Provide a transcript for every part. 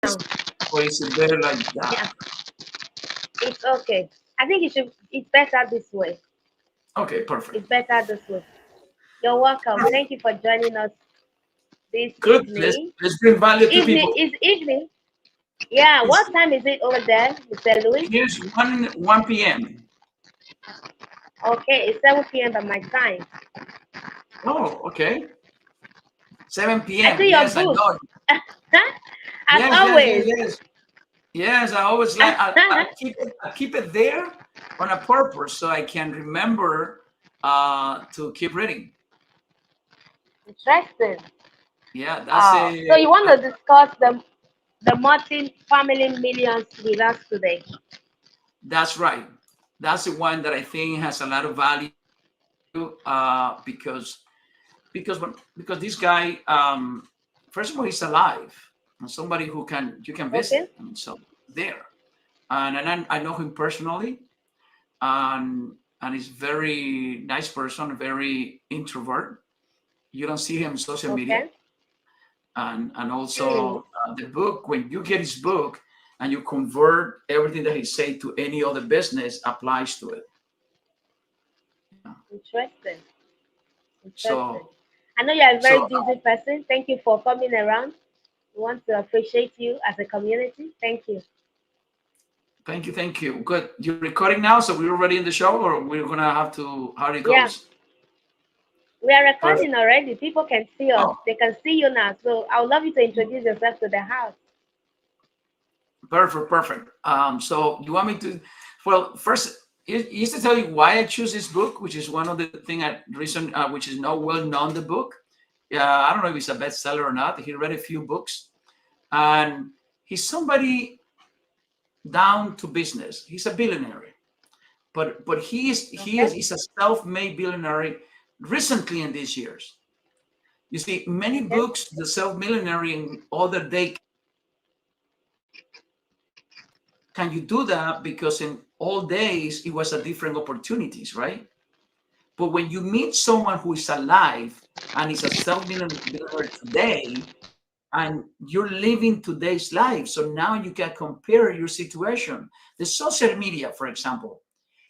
this, or is it better like that? Yeah, it's okay. I think it's better this way. Okay, perfect. It's better this way. You're welcome. Perfect. Thank you for joining us this Good. Let's evening. let's bring value to Evening people. is evening. Yeah, It's what time is it over there, Mr. Louis? here's one p.m. Okay, it's 7 p.m. by my time. Oh, okay. 7 I p.m. see your Yes, I booth. know. As Yes, yes, yes, always. yes. Yes, I always like I keep it there on a purpose so I can remember to keep reading. Interesting. Yeah, that's So a you want to discuss the Martin family millions with us today? that's right. That's the one that I think has a lot of value because because this guy first of all he's alive and somebody who can you can Okay. visit. I mean, so there and I know him personally and he's very nice person, very introvert. You don't see him on social media, Okay. and Mm, also the book. When you get his book and you convert everything that he say to any other business, applies to it. Yeah. interesting. Interesting. So I know you're a very so busy person. Thank you for coming around. We want to appreciate you as a community. Thank you. thank you, thank you. Good. You're recording now, so we're already in the show, or we're gonna have to how it Yeah, goes. we are Perfect. recording already. People can see us. Oh, They can see you now. So I would love you to introduce yourself to the house. perfect, perfect. So you want me to? Well, first, is to tell you why I choose this book, which is one of the thing I reason, which is not well known. The book, yeah, I don't know if it's a bestseller or not. He read a few books, and he's somebody down to business. He's a billionaire, but Okay. he's a self-made billionaire recently in these years. You see, many Okay. books, the self-millionaire in other day, can you do that? Because in all days, it was a different opportunities, right? But when you meet someone who is alive and is a self-millionaire today, and you're living today's life, so now you can compare your situation. The social media, for example,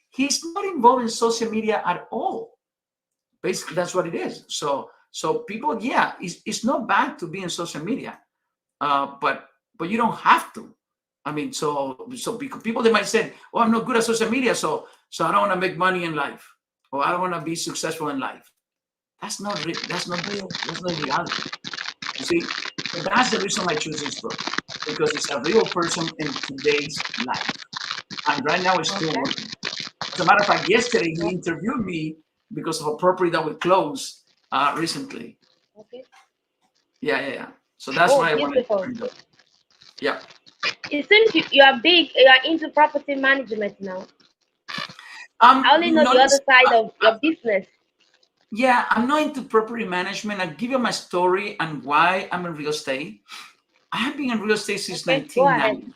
he's not involved in social media at all. Basically, that's what it is. So people, yeah, it's not bad to be in social media, but you don't have to. I mean, so because people they might say, "Oh, I'm not good at social media, so I don't want to make money in life, or I don't want to be successful in life." That's not real. That's not reality. You see, so that's the reason I choose this book because it's a real person in today's life, and right now it's still Okay. working. As a matter of fact, yesterday he Oh, interviewed me because of a property that we closed recently. okay. Yeah, yeah, yeah. So that's Oh, why I wanted to beautiful. bring it up. Yeah. It seems you are big. You are into property management now. I only know the other Notice, side of your business. yeah, I'm not into property management. I'll give you my story and why I'm in real estate. I have been in real estate since Okay, go ahead. 1990.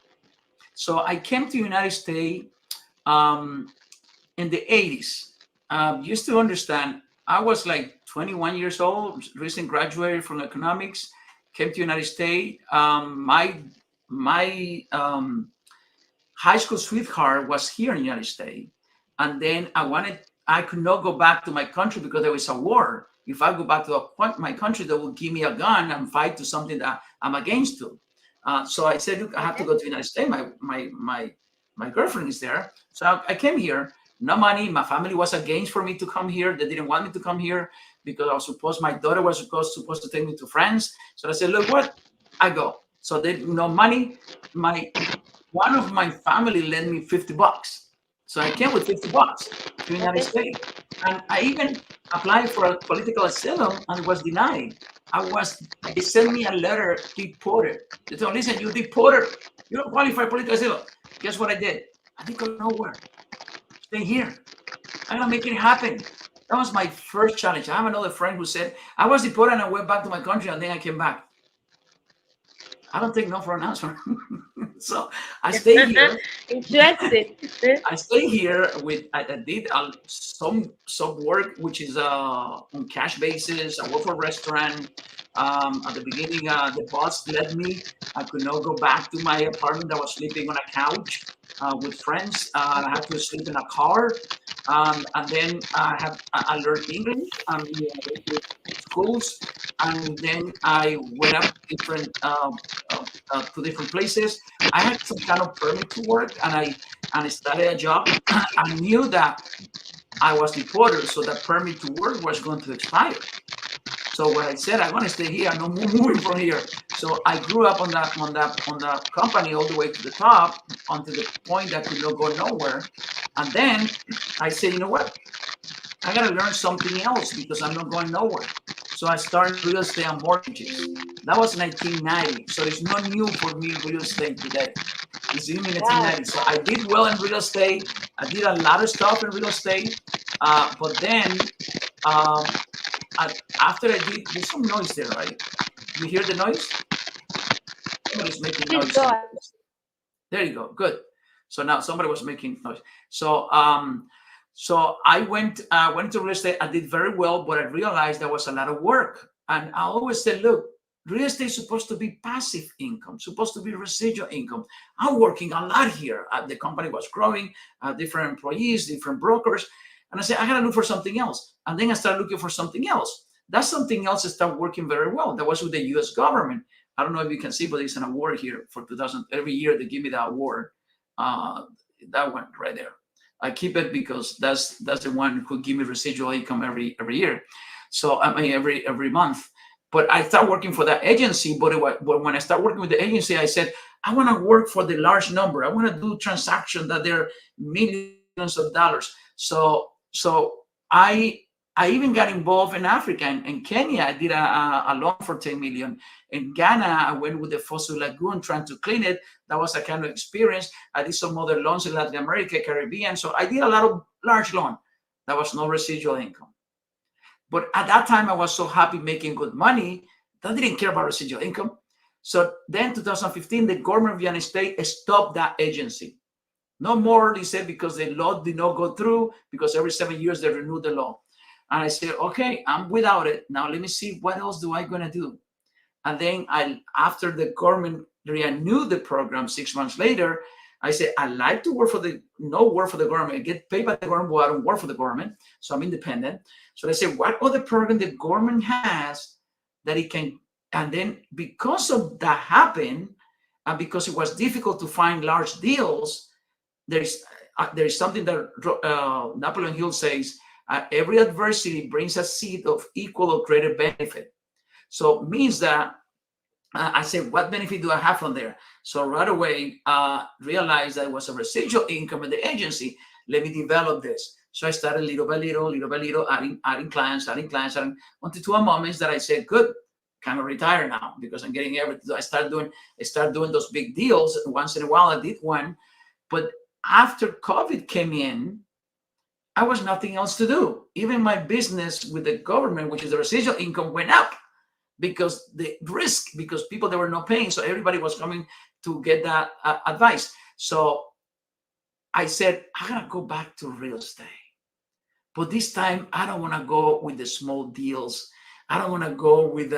So I came to United States um, in the 80s. Just to understand, I was like 21 years old, recent graduated from economics, came to United States. My high school sweetheart was here in the United States. And then I could not go back to my country because there was a war. If I go back to my country, they will give me a gun and fight to something that I'm against to. So I said, look, I have to Okay. go to the United States. My girlfriend is there. So I came here, no money. My family was against for me to come here. They didn't want me to come here because I was supposed, my daughter was supposed to take me to France. So I said, look, what? I go. So they no money. My one of my family lent me $50. So I came with $50 to the United Okay. States. And I even applied for a political asylum and was denied. They sent me a letter deported. They told, listen, you deported. You don't qualify for political asylum. Guess what I did? I didn't go nowhere. Stay here. I'm going to make it happen. That was my first challenge. I have another friend who said, I was deported and I went back to my country and then I came back. I don't take no for an answer. So I stay here. Interesting. I stay here with. I did some work which is on cash basis. I work for a restaurant. At the beginning, the boss let me. I could not go back to my apartment. I was sleeping on a couch with friends. I had to sleep in a car. And then I learned English. I went to schools, and then I went up to different places. I had some kind of permit to work, and I started a job. I knew that I was deported, so that permit to work was going to expire. So what I said, I'm going to stay here. I'm not moving from here. So I grew up on that company all the way to the top, until the point that I could not go nowhere. And then I said, you know what? I got to learn something else because I'm not going nowhere. So I started real estate and mortgages. That was 1990. So it's not new for me, real estate today. It's in Wow. 1990. So I did well in real estate. I did a lot of stuff in real estate. But then after I did, there's some noise there, right? You hear the noise? Somebody's making Please noise go ahead. someplace. There you go. Good. So now somebody was making noise. So so I went to real estate. I did very well, but I realized there was a lot of work. And I always said, look, real estate is supposed to be passive income, supposed to be residual income. I'm working a lot here. The company was growing, different employees, different brokers. And I said, I gotta look for something else. And then I started looking for something else. That something else started working very well. That was with the US government. I don't know if you can see, but it's an award here for 2000. Every year they give me that award. Uh, that one right there. I keep it because that's the one who give me residual income every year. So I mean every month. But I start working for that agency. But when I start working with the agency, I said I want to work for the large number. I want to do transactions that they're millions of dollars. So I even got involved in Africa. In Kenya, I did a loan for 10 million. In Ghana, I went with the Fossil Lagoon trying to clean it. That was a kind of experience. I did some other loans in Latin America, Caribbean. So I did a lot of large loan. That was no residual income. But at that time, I was so happy making good money that I didn't care about residual income. So then 2015, the government of the United States stopped that agency. No more, they said, because the law did not go through, because every 7 years they renew the law. And I said, okay, I'm without it. Now let me see what else do I gonna do. And then after the government renewed the program 6 months later, I said, I like to work for the government. I get paid by the government, but I don't work for the government. So I'm independent. So I said, what other program the government has that it can, and then because of that happened, and because it was difficult to find large deals, there is something that Napoleon Hill says, every adversity brings a seed of equal or greater benefit. So it means that I said, what benefit do I have from there? So right away, realized that it was a residual income in the agency. Let me develop this. So I started little by little, adding clients, until to a moment that I said, good, kind of retire now because I'm getting everything. I start doing those big deals. Once in a while, I did one. But after COVID came in, I was nothing else to do. Even my business with the government, which is the residual income, went up because the risk, because people that were not paying. So everybody was coming to get that advice. So I said, I gotta go back to real estate. But this time, I don't want to go with the small deals. I don't want to go with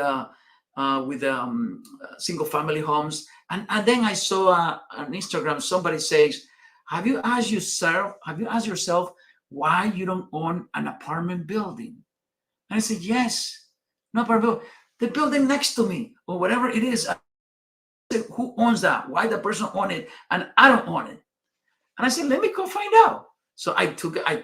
single family homes. And then I saw on Instagram, somebody says, have you asked yourself why you don't own an apartment building? And I said, yes, no apartment building. The building next to me or whatever it is. I said, who owns that? Why the person own it and I don't own it? And I said, let me go find out. So I took a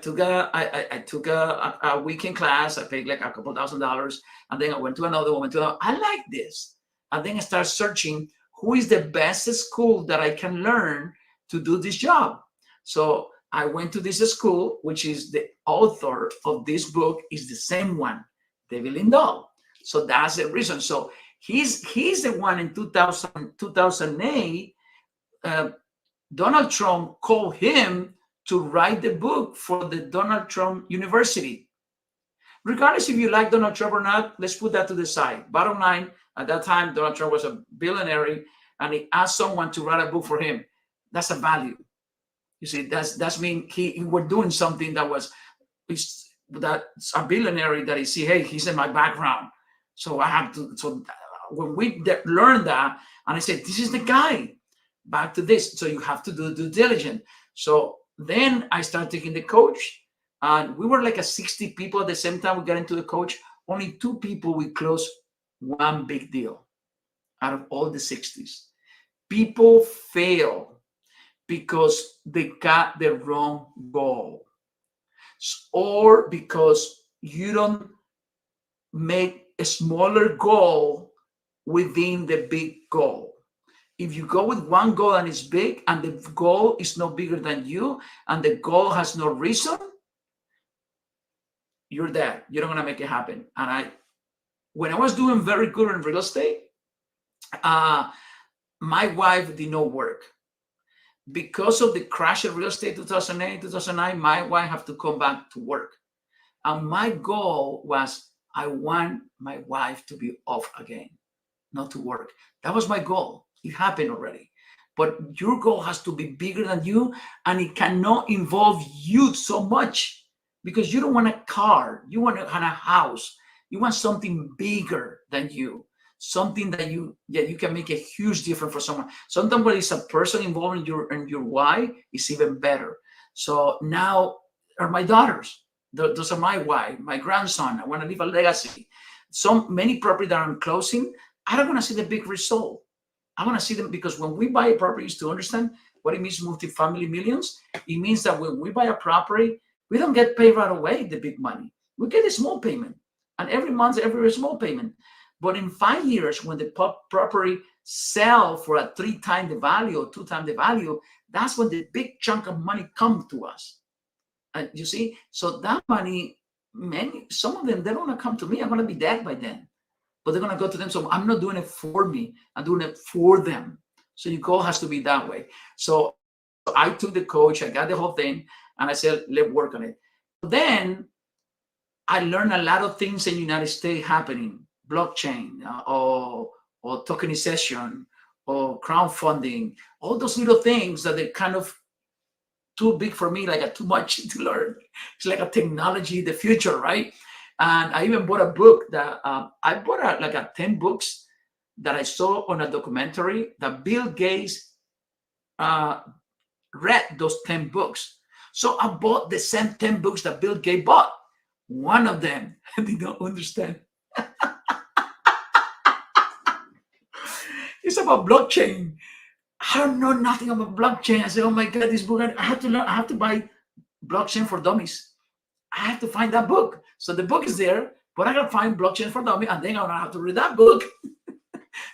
weekend class. I paid like a couple $1,000, and then I went to another one. I like this, and then I started searching who is the best school that I can learn to do this job. So I went to this school, which is the author of this book is the same one, David Lindahl. So that's the reason. So he's the one in 2008. Donald Trump called him to write the book for the Donald Trump University. Regardless if you like Donald Trump or not, let's put that to the side. Bottom line, at that time, Donald Trump was a billionaire. and he asked someone to write a book for him, that's a value. You see, that's mean he were doing something that was, that's a billionaire that he see, hey, he's in my background, so I have to. So when we learned that, and I said, this is the guy. Back to this, so you have to do due diligence. So then I started taking the coach, and we were like a 60 people at the same time. We got into the coach. Only 2 people we closed one big deal out of all the 60s. People fail because they got the wrong goal, or because you don't make a smaller goal within the big goal. If you go with one goal and it's big, and the goal is no bigger than you, and the goal has no reason, you're there. You're not gonna make it happen. And when I was doing very good in real estate, my wife did not work. Because of the crash of real estate 2008, 2009, my wife had to come back to work. And my goal was, I want my wife to be off again, not to work. That was my goal. It happened already. But your goal has to be bigger than you, and it cannot involve you so much, because you don't want a car. You want a house. You want something bigger than you. Something that you can make a huge difference for someone. Sometimes when it's a person involved in your why, it's even better. So now are my daughters. Those are my why, my grandson. I want to leave a legacy. So many property that I'm closing, I don't want to see the big result. I want to see them, because when we buy properties, to understand what it means multifamily millions, it means that when we buy a property, we don't get paid right away the big money. We get a small payment, and every month, every small payment. But in 5 years, when the property sell for a 3 times the value or 2 times the value, that's when the big chunk of money comes to us. And you see, so that money, some of them, they don't want to come to me. I'm going to be dead by then. But they're going to go to them. So I'm not doing it for me. I'm doing it for them. So your goal has to be that way. So I took the coach, I got the whole thing, and I said, let's work on it. Then I learned a lot of things in the United States happening. Blockchain or tokenization or crowdfunding, all those little things that they're kind of too big for me, like too much to learn. It's like a technology, the future, right? And I even bought a book that I bought like 10 books that I saw on a documentary that Bill Gates read those 10 books. So I bought the same 10 books that Bill Gates bought. One of them I did not understand. It's about blockchain. I don't know nothing about blockchain. I said, oh my God, this book, I have to learn. I have to buy Blockchain for Dummies. I have to find that book. So the book is there, but I gotta find Blockchain for Dummies, and then I'm gonna have to read that book.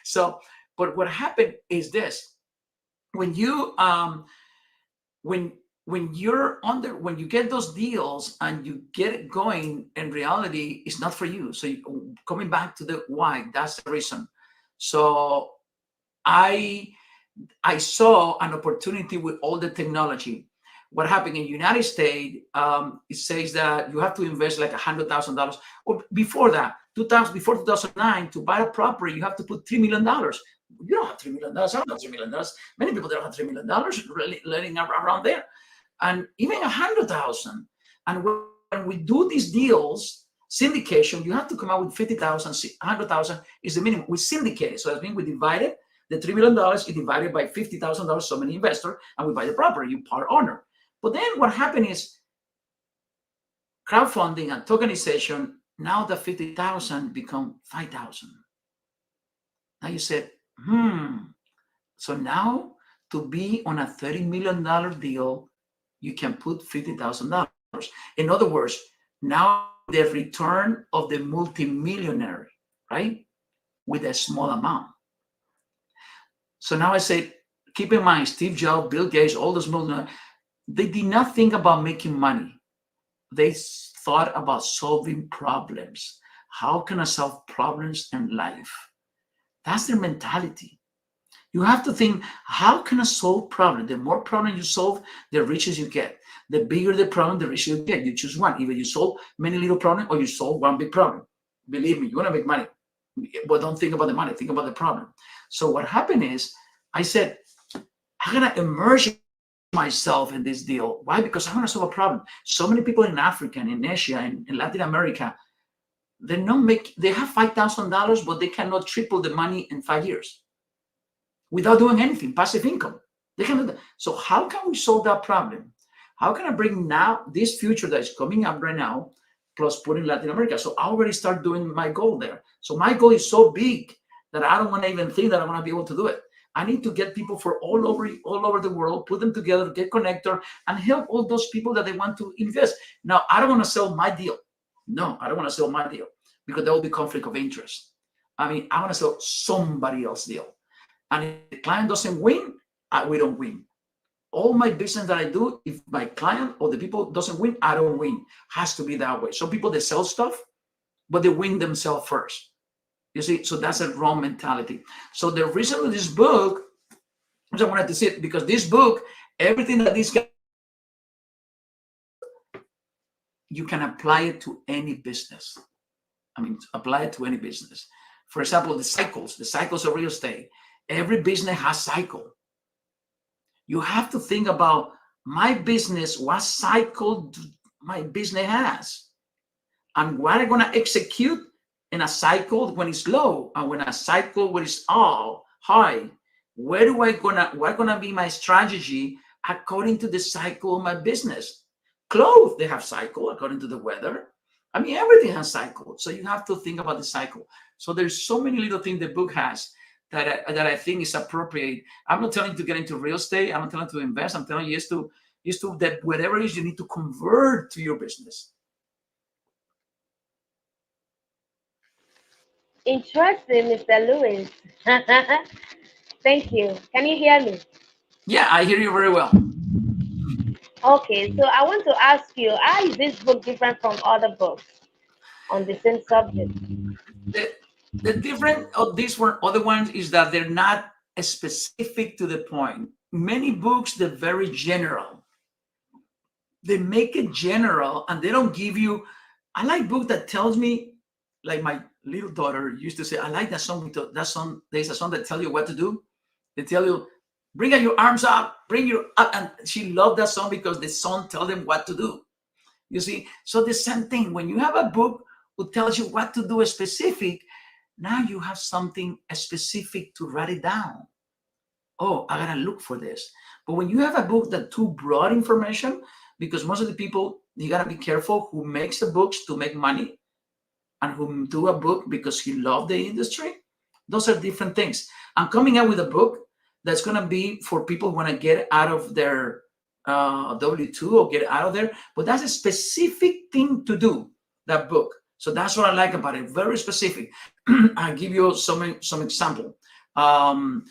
So, but what happened is this: when you when you get those deals and you get it going, in reality, it's not for you. So coming back to the why, that's the reason. So I saw an opportunity with all the technology. What happened in the United States, it says that you have to invest like $100,000. Or before that, before 2009, to buy a property, you have to put $3 million. You don't have $3 million. I don't have $3 million. Many people don't have $3 million really letting around there. And even 100,000. And when we do these deals, syndication, you have to come out with 50,000, 100,000 is the minimum. We syndicate it. So that means we divided the $3 million is divided by $50,000, so many investors, and we buy the property, you part owner. But then what happened is crowdfunding and tokenization, now the 50,000 become 5,000. Now you said, so now to be on a $30 million deal, you can put $50,000. In other words, now the return of the multimillionaire, right? With a small amount. So now I say, keep in mind, Steve Jobs, Bill Gates, all those millionaires, they did not think about making money. They thought about solving problems. How can I solve problems in life? That's their mentality. You have to think, how can I solve problems? The more problems you solve, the richer you get. The bigger the problem, the richer you get. You choose one. Either you solve many little problems or you solve one big problem. Believe me, you want to make money. But don't think about the money, think about the problem. So what happened is, I said, I'm going to immerse myself in this deal. Why? Because I want to solve a problem. So many people in Africa and in Asia and in Latin America, they have $5,000, but they cannot triple the money in 5 years without doing anything, passive income. They can do that. So how can we solve that problem? How can I bring now this future that is coming up right now, plus put in Latin America? So I already start doing my goal there. So my goal is so big that I don't want to even think that I'm going to be able to do it. I need to get people for all over the world, put them together, get connected, and help all those people that they want to invest. Now, I don't want to sell my deal. No, I don't want to sell my deal because there will be conflict of interest. I mean, I want to sell somebody else's deal. And if the client doesn't win, we don't win. All my business that I do, if my client or the people doesn't win, I don't win. Has to be that way. Some people, they sell stuff, but they win themselves first. You see, so that's a wrong mentality. So the reason of this book, I wanted to say, because this book, everything that this guy, you can apply it to any business. I mean, apply it to any business. For example, the cycles of real estate. Every business has cycle. You have to think about my business, what cycle my business has, and what I'm going to execute in a cycle when it's low, and when a cycle when it's all high. What's gonna be my strategy according to the cycle of my business? Clothes, they have cycle according to the weather. I mean, everything has cycle. So you have to think about the cycle. So there's so many little things the book has that I think is appropriate. I'm not telling you to get into real estate. I'm not telling you to invest. I'm telling you is to that whatever it is you need to convert to your business. Interesting, Mr. Lewis. Thank you. Can you hear me? Yeah, I hear you very well. Okay, so I want to ask you, how is this book different from other books on the same subject? The difference of these other ones is that they're not specific to the point. Many books, they're very general. They make it general and they don't give you. I like books that tells me, like my little daughter used to say, I like that song. That song, there's a song that tell you what to do. They tell you, bring your arms up, bring your up. And she loved that song because the song tell them what to do. You see, so the same thing. When you have a book who tells you what to do specific, now you have something specific to write it down. Oh, I gotta look for this. But when you have a book that too broad information, because most of the people, you gotta be careful who makes the books to make money and who do a book because he loved the industry. Those are different things. I'm coming out with a book that's gonna be for people who wanna get out of their W2 or get out of there, but that's a specific thing to do, that book. So that's what I like about it. Very specific. I'll give you some example. The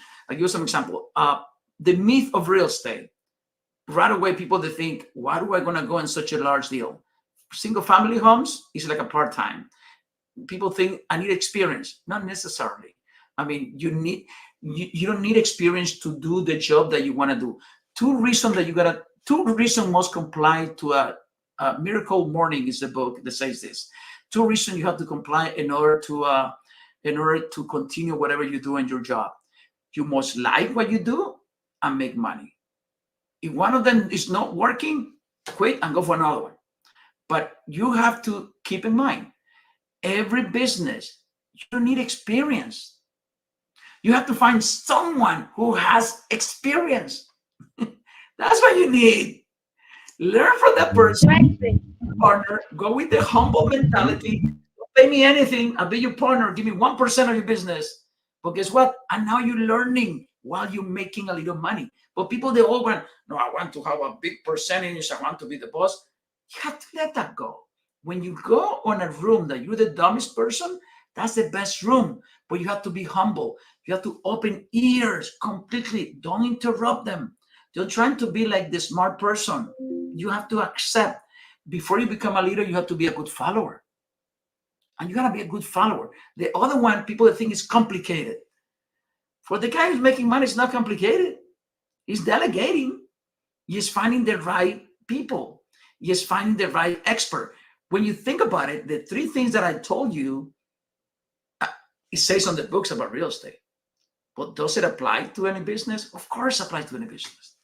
myth of real estate. Right away, people they think, why do I going to go in such a large deal? Single family homes is like a part-time. People think I need experience. Not necessarily. I mean, you don't need experience to do the job that you want to do. Two reasons must comply to a Miracle Morning is the book that says this. 2 reasons you have to comply in order to continue whatever you do in your job. You must like what you do and make money. If one of them is not working, quit and go for another one. But you have to keep in mind, every business, you don't need experience. You have to find someone who has experience. That's what you need. Learn from that person, partner. Go with the humble mentality. Don't pay me anything. I'll be your partner. Give me 1% of your business. But guess what? And now you're learning while you're making a little money. But people, they all want, no, I want to have a big percentage. I want to be the boss. You have to let that go. When you go on a room that you're the dumbest person, that's the best room. But you have to be humble. You have to open ears completely. Don't interrupt them. You're trying to be like the smart person. You have to accept. Before you become a leader, you have to be a good follower. And you got to be a good follower. The other one, people think is complicated. For the guy who's making money, it's not complicated. He's delegating. He's finding the right people. He's finding the right expert. When you think about it, the 3 things that I told you, it says on the books about real estate. But does it apply to any business? Of course, it applies to any business.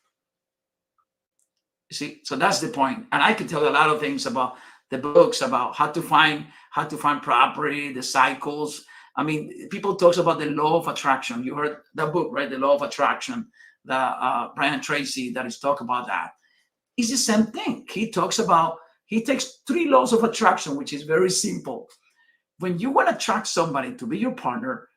You see, so that's the point. And I could tell you a lot of things about the books, about how to find property, the cycles. I mean, people talks about the law of attraction. You heard that book, right? The law of attraction. The Brian Tracy that is talk about that. It's the same thing. He takes 3 laws of attraction, which is very simple. When you want to attract somebody to be your partner,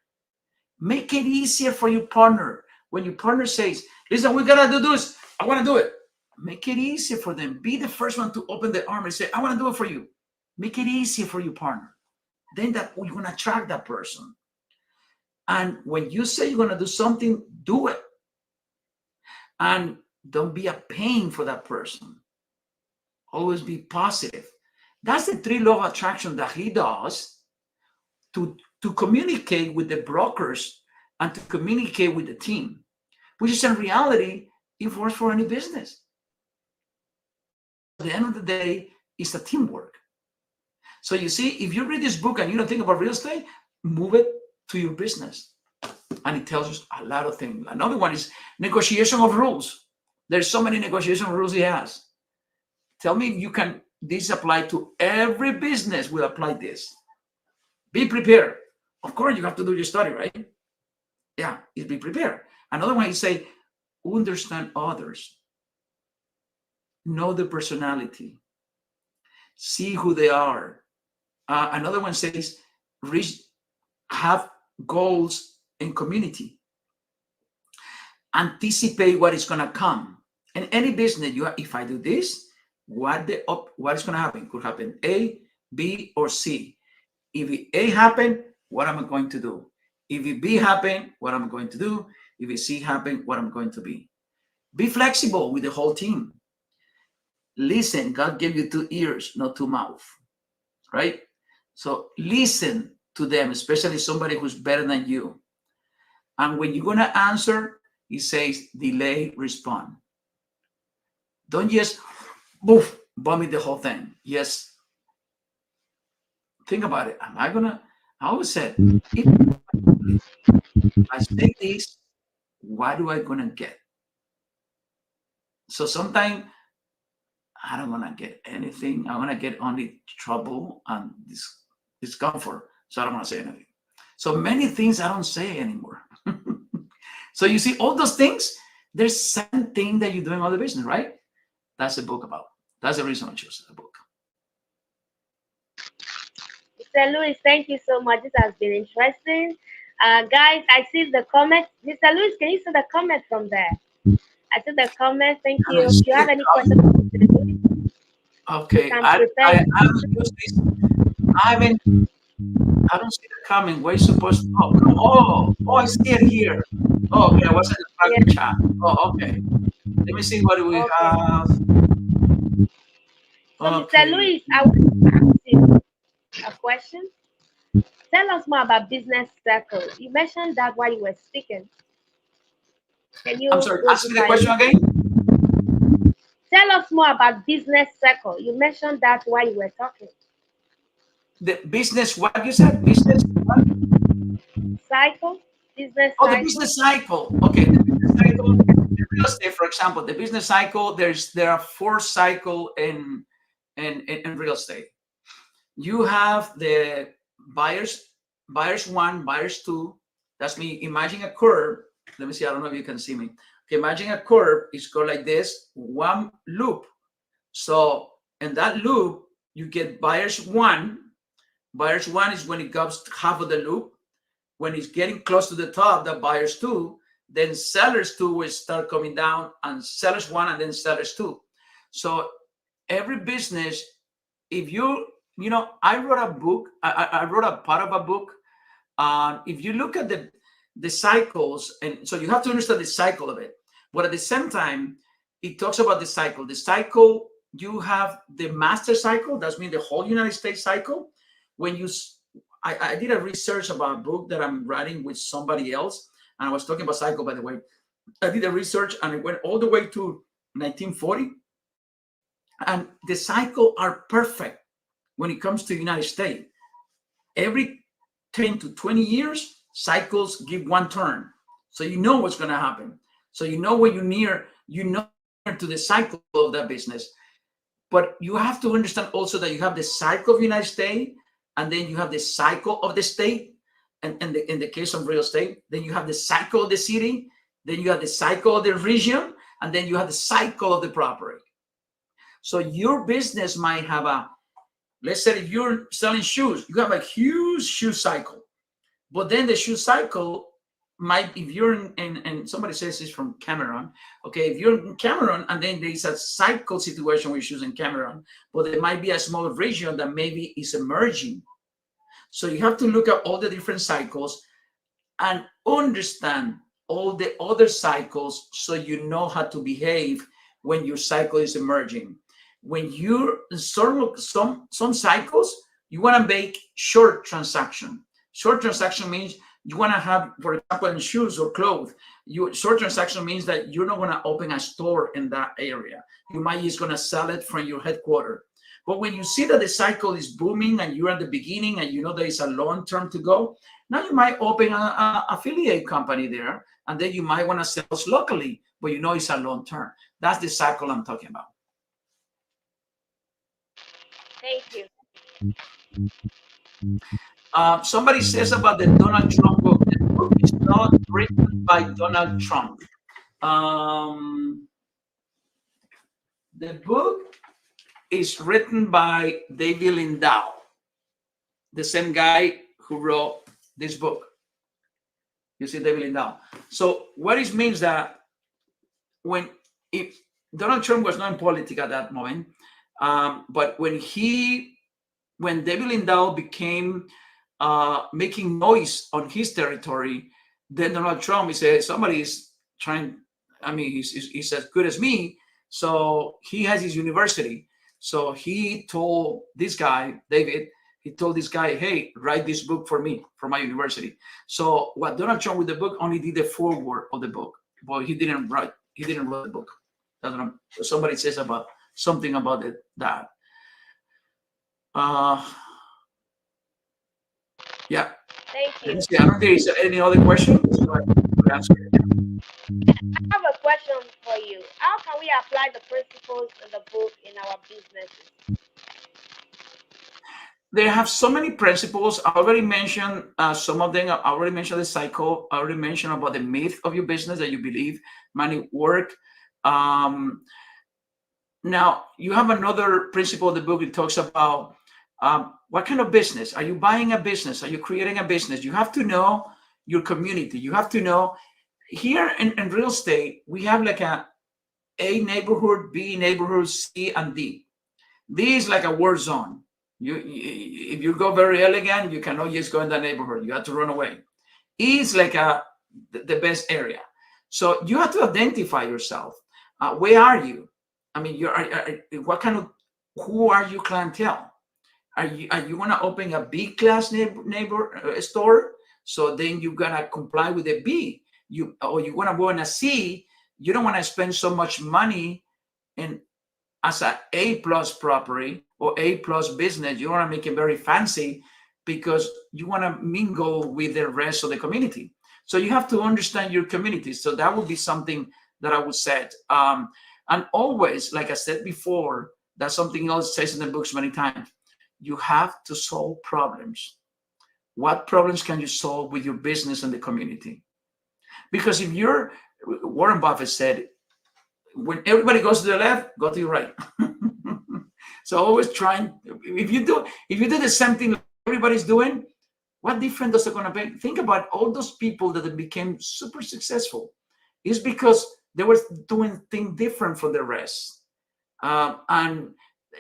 make it easier for your partner. When your partner says, listen, we gotta do this, I want to do it. Make it easier for them. Be the first one to open the arm and say, I want to do it for you. Make it easier for your partner. Then that you're going to attract that person. And when you say you're going to do something, do it. And don't be a pain for that person. Always be positive. That's the 3 law of attraction that he does to communicate with the brokers and to communicate with the team, which is in reality, it works for any business. At the end of the day, it's a teamwork. So you see, if you read this book and you don't think about real estate, move it to your business. And it tells you a lot of things. Another one is negotiation of rules. There's so many negotiation rules he has. Tell me if you can, this apply to every business will apply this. Be prepared. Of course, you have to do your study, right? Yeah, be prepared. Another one is say, understand others. Know the personality. See who they are. Another one says, have goals in community. Anticipate what is going to come. In any business, if I do this, what is going to happen? Could happen A, B, or C. If A happen, what am I going to do? If B happen, what am I going to do? If C happen, what am I going to be? Be flexible with the whole team. Listen, God gave you 2 ears, not 2 mouths, right? So listen to them, especially somebody who's better than you. And when you're going to answer, he says, delay, respond. Don't just vomit the whole thing. Yes. Think about it. I always said, if I say this, what do I going to get? So sometimes I don't want to get anything. I want to get only trouble and discomfort. So I don't want to say anything. So many things I don't say anymore. So you see, all those things, there's something that you do in other business, right? That's the book about. That's the reason I chose the book. Mr. Luis, thank you so much. This has been interesting. Guys, I see the comment. Mr. Luis, can you see the comment from there? I see the comment. Thank you. If you have any questions, okay. I don't use this. I don't see the comment. Where you supposed to? Oh, I see it here. Oh, okay. I wasn't in the private chat. Oh, okay. Let me see what do we have. So, okay. Mr. Luis, I want to ask you a question. Tell us more about business circle. You mentioned that while you were speaking. Can you? I'm sorry. Ask me the question again. Tell us more about business circle. You mentioned that while you were talking. The business, what you said? Business what? Cycle? Business cycle. The business cycle. Okay, the business cycle. In real estate, for example, the business cycle, there are 4 cycles in real estate. You have the buyers 1, buyers 2. That's me. Imagine a curve. Let me see. I don't know if you can see me. Okay, imagine a curve. It's called like this, 1 loop. So in that loop, you get buyers 1. Buyers 1 is when it goes half of the loop. When it's getting close to the top, that buyers 2. Then sellers 2 will start coming down, and sellers 1, and then sellers 2. So every business, if I wrote a book. I wrote a part of a book. If you look at the cycles, and so you have to understand the cycle of it. But at the same time, it talks about the cycle. The cycle, you have the master cycle. That's mean the whole United States cycle. When I did a research about a book that I'm writing with somebody else, and I was talking about cycle, by the way. I did a research, and it went all the way to 1940. And the cycle are perfect when it comes to the United States. Every 10 to 20 years, cycles give 1 turn. So you know what's going to happen. So you know when you know when you're near to the cycle of that business. But you have to understand also that you have the cycle of the United States, and then you have the cycle of the state. And in the case of real estate, then you have the cycle of the city, then you have the cycle of the region, and then you have the cycle of the property. So your business might have a, let's say if you're selling shoes, you have a huge shoe cycle. But then the shoe cycle might, if you're and somebody says it's from Cameroon, okay, if you're in Cameroon and then there's a cycle situation with shoes in Cameroon, but there might be a small region that maybe is emerging. So you have to look at all the different cycles and understand all the other cycles so you know how to behave when your cycle is emerging. When you're some cycles, you want to make short transaction. Short transaction means you want to have, for example, in shoes or clothes, short transaction means that you're not going to open a store in that area. You might just going to sell it from your headquarters. But when you see that the cycle is booming and you're at the beginning and you know there is a long term to go, now you might open a affiliate company there, and then you might want to sell locally, but you know it's a long term. That's the cycle I'm talking about. Thank you. Somebody says about the Donald Trump book. The book is not written by Donald Trump. The book is written by David Lindahl, the same guy who wrote this book. You see, David Lindahl. So what it means that if Donald Trump was not in politics at that moment, but when David Lindahl became making noise on his territory, then Donald Trump, he said, somebody is trying, I mean, he's as good as me. So he has his university. So he told this guy, David, he told this guy, hey, write this book for me, for my university. So what Donald Trump with the book only did the foreword of the book, but he didn't write the book. That's what somebody says about something about that. Yeah. Thank you. I don't think there's any other questions. So I could answer it. I have a question for you. How can we apply the principles in the book in our businesses? They have so many principles. I already mentioned some of them. I already mentioned the cycle. I already mentioned about the myth of your business that you believe money work. Now, you have another principle of the book. It talks about what kind of business. Are you buying a business? Are you creating a business? You have to know your community. You have to know, here in real estate, we have like a neighborhood, B neighborhood, C, and D. D is like a war zone. If you go very elegant, you cannot just go in that neighborhood. You have to run away. E is like the best area. So you have to identify yourself. Where are you? I mean, what kind of, who are your clientele? Are you want to open a B class neighbor store? So then you're gonna comply with a B. You want to go in a C. You don't want to spend so much money in as a A plus property or A plus business. You want to make it very fancy because you want to mingle with the rest of the community. So you have to understand your community. So that would be something that I would say. And always, like I said before, that's something else says in the books many times. You have to solve problems. What problems can you solve with your business and the community? Because if you're, Warren Buffett said, when everybody goes to the left, go to the right. So always trying, if you do the same thing everybody's doing, what difference does it going to make? Think about all those people that became super successful. It's because they were doing things different from the rest. And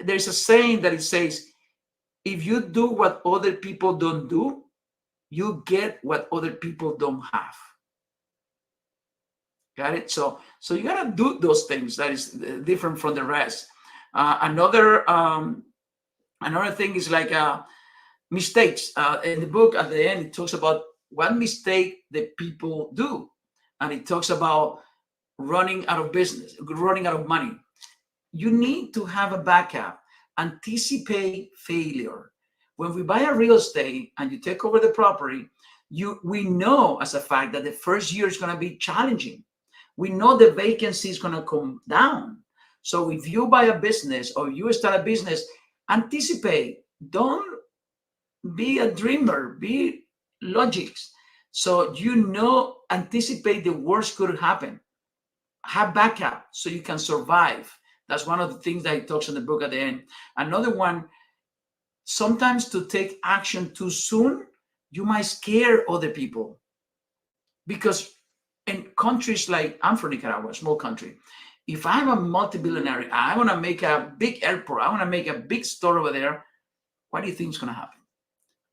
there's a saying that it says, if you do what other people don't do, you get what other people don't have. Got it? So you gotta do those things that is different from the rest. Another thing is like mistakes. In the book at the end, it talks about what mistake the people do, and it talks about running out of business, running out of money. You need to have a backup. Anticipate failure. When we buy a real estate and you take over the property, We know as a fact that the first year is going to be challenging. We know the vacancy is going to come down. So if you buy a business or you start a business, anticipate. Don't be a dreamer. Be logics. So anticipate the worst could happen. Have backup so you can survive. That's one of the things that he talks in the book at the end. Another one, sometimes to take action too soon, you might scare other people. Because in countries like, I'm from Nicaragua, a small country, if I'm a multi-billionaire, I want to make a big airport, I want to make a big store over there, what do you think is going to happen?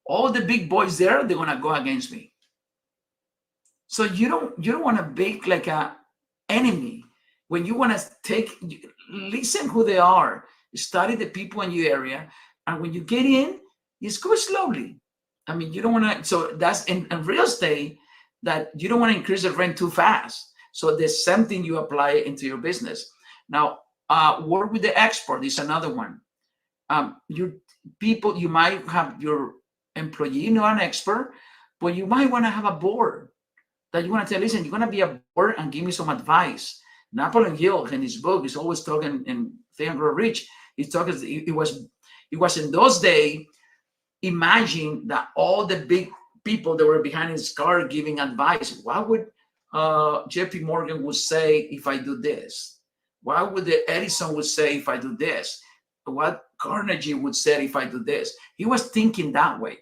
All the big boys there, they're going to go against me. So you don't want to bake like a enemy. When you want to listen who they are, study the people in your area, and when you get in, just go slowly. I mean, you don't want to. So that's in real estate, that you don't want to increase the rent too fast. So there's something you apply into your business. Now, work with the expert is another one. Your people, you might have your employee, not an expert, but you might want to have a board that you want to tell, listen, you're going to be a board and give me some advice. Napoleon Hill in his book is always talking in Think and Grow Rich. He's talking, it was in those days, imagine that all the big people that were behind his car giving advice. What would JP Morgan would say if I do this? What would the Edison would say if I do this? What Carnegie would say if I do this? He was thinking that way.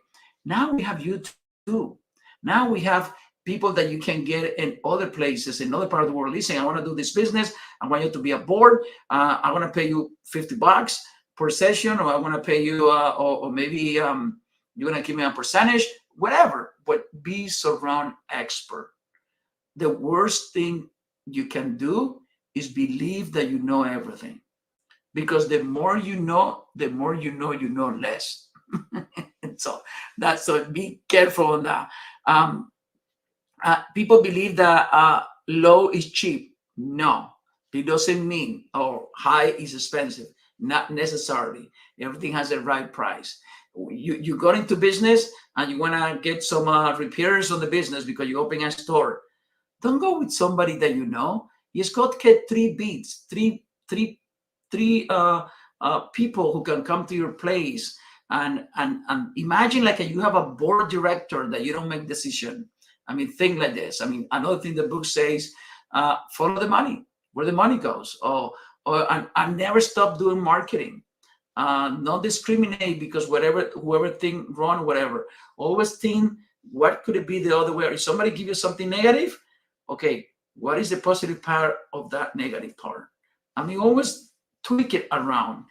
Now we have YouTube. Now we have people that you can get in other places, in other part of the world. Listen, I want to do this business. I want you to be a board. I want to pay you $50 per session, or I want to pay you, or maybe you're going to give me a percentage, whatever. But be surround expert. The worst thing you can do is believe that you know everything, because the more you know less. So be careful on that. People believe that low is cheap. No, it doesn't mean, or high is expensive. Not necessarily. Everything has the right price. You got into business and you want to get some repairs on the business because you open a store. Don't go with somebody that you know. You just got to get three beats, three people who can come to your place and imagine like you have a board director that you don't make decision. I mean, think like this. I mean, another thing the book says, follow the money, where the money goes. And never stop doing marketing. Not discriminate because whoever think wrong, whatever. Always think, what could it be the other way? If somebody give you something negative, okay, what is the positive part of that negative part? I mean, always tweak it around.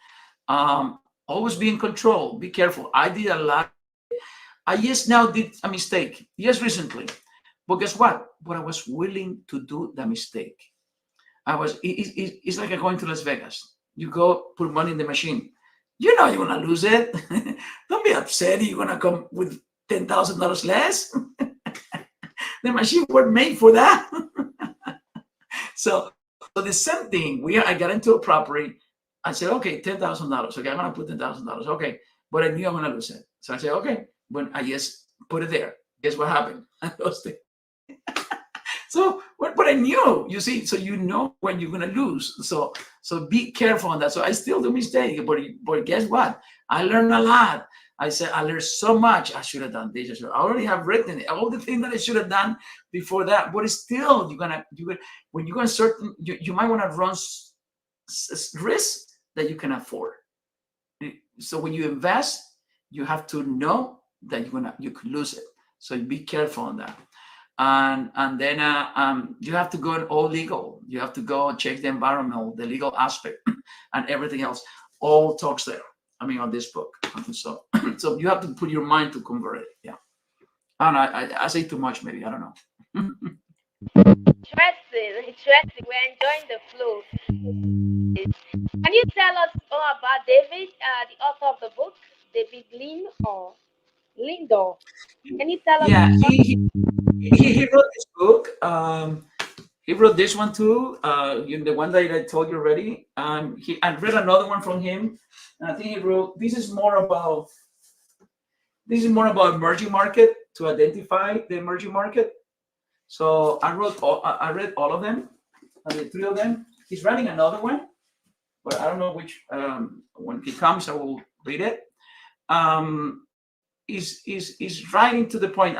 Always be in control. Be careful. I did a lot. I just now did a mistake. Yes, recently. But guess what? But I was willing to do the mistake. It's like going to Las Vegas. You go put money in the machine. You know you're going to lose it. Don't be upset. You're going to come with $10,000 less. The machine was made for that. So the same thing. I got into a property. I said, okay, $10,000. Okay, I'm going to put $10,000. Okay, but I knew I'm going to lose it. So I said, okay, but I just put it there. Guess what happened? I lost it. So, but I knew, you see, so you know when you're going to lose. So be careful on that. So I still do mistakes, but guess what? I learned a lot. I said, I learned so much. I should have done this. I already have written all the things that I should have done before that. But it's still, when you're going to you might want to run risks that you can afford. So when you invest, you have to know that you could lose it. So be careful on that. And then you have to go all legal. You have to go check the environmental, the legal aspect, and everything else. All talks there. I mean, on this book. So you have to put your mind to convert it. Yeah. And I say too much, maybe. I don't know. Interesting. We're enjoying the flow. Can you tell us all about David, the author of the book, David Lindahl? Can you tell us? Yeah, he wrote this book. He wrote this one too. The one that I told you already. I read another one from him. And I think he wrote. This is more about emerging market to identify the emerging market. So I read all of them, and the three of them. He's writing another one, but I don't know which. When he comes, I will read it. Is writing to the point,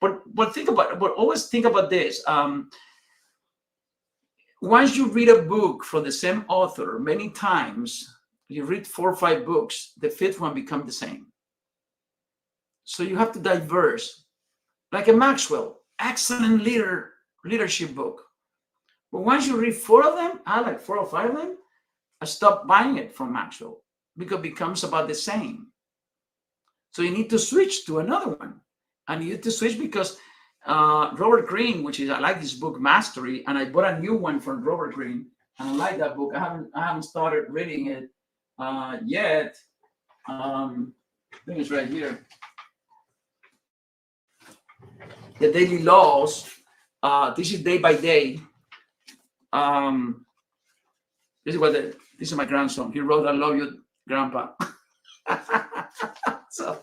but think about, but always think about this. Once you read a book from the same author many times, you read 4 or 5 books, the fifth one becomes the same. So you have to diverse, like a Maxwell, excellent leadership book. But once you read 4 of them, I like 4 or 5 of them, I stopped buying it from Maxwell because it becomes about the same. So you need to switch to another one. And you need to switch because Robert Greene, I like this book, Mastery, and I bought a new one from Robert Greene, and I like that book. I haven't started reading it yet. I think it's right here. The Daily Laws. This is day by day. This is my grandson. He wrote, "I love you, Grandpa." so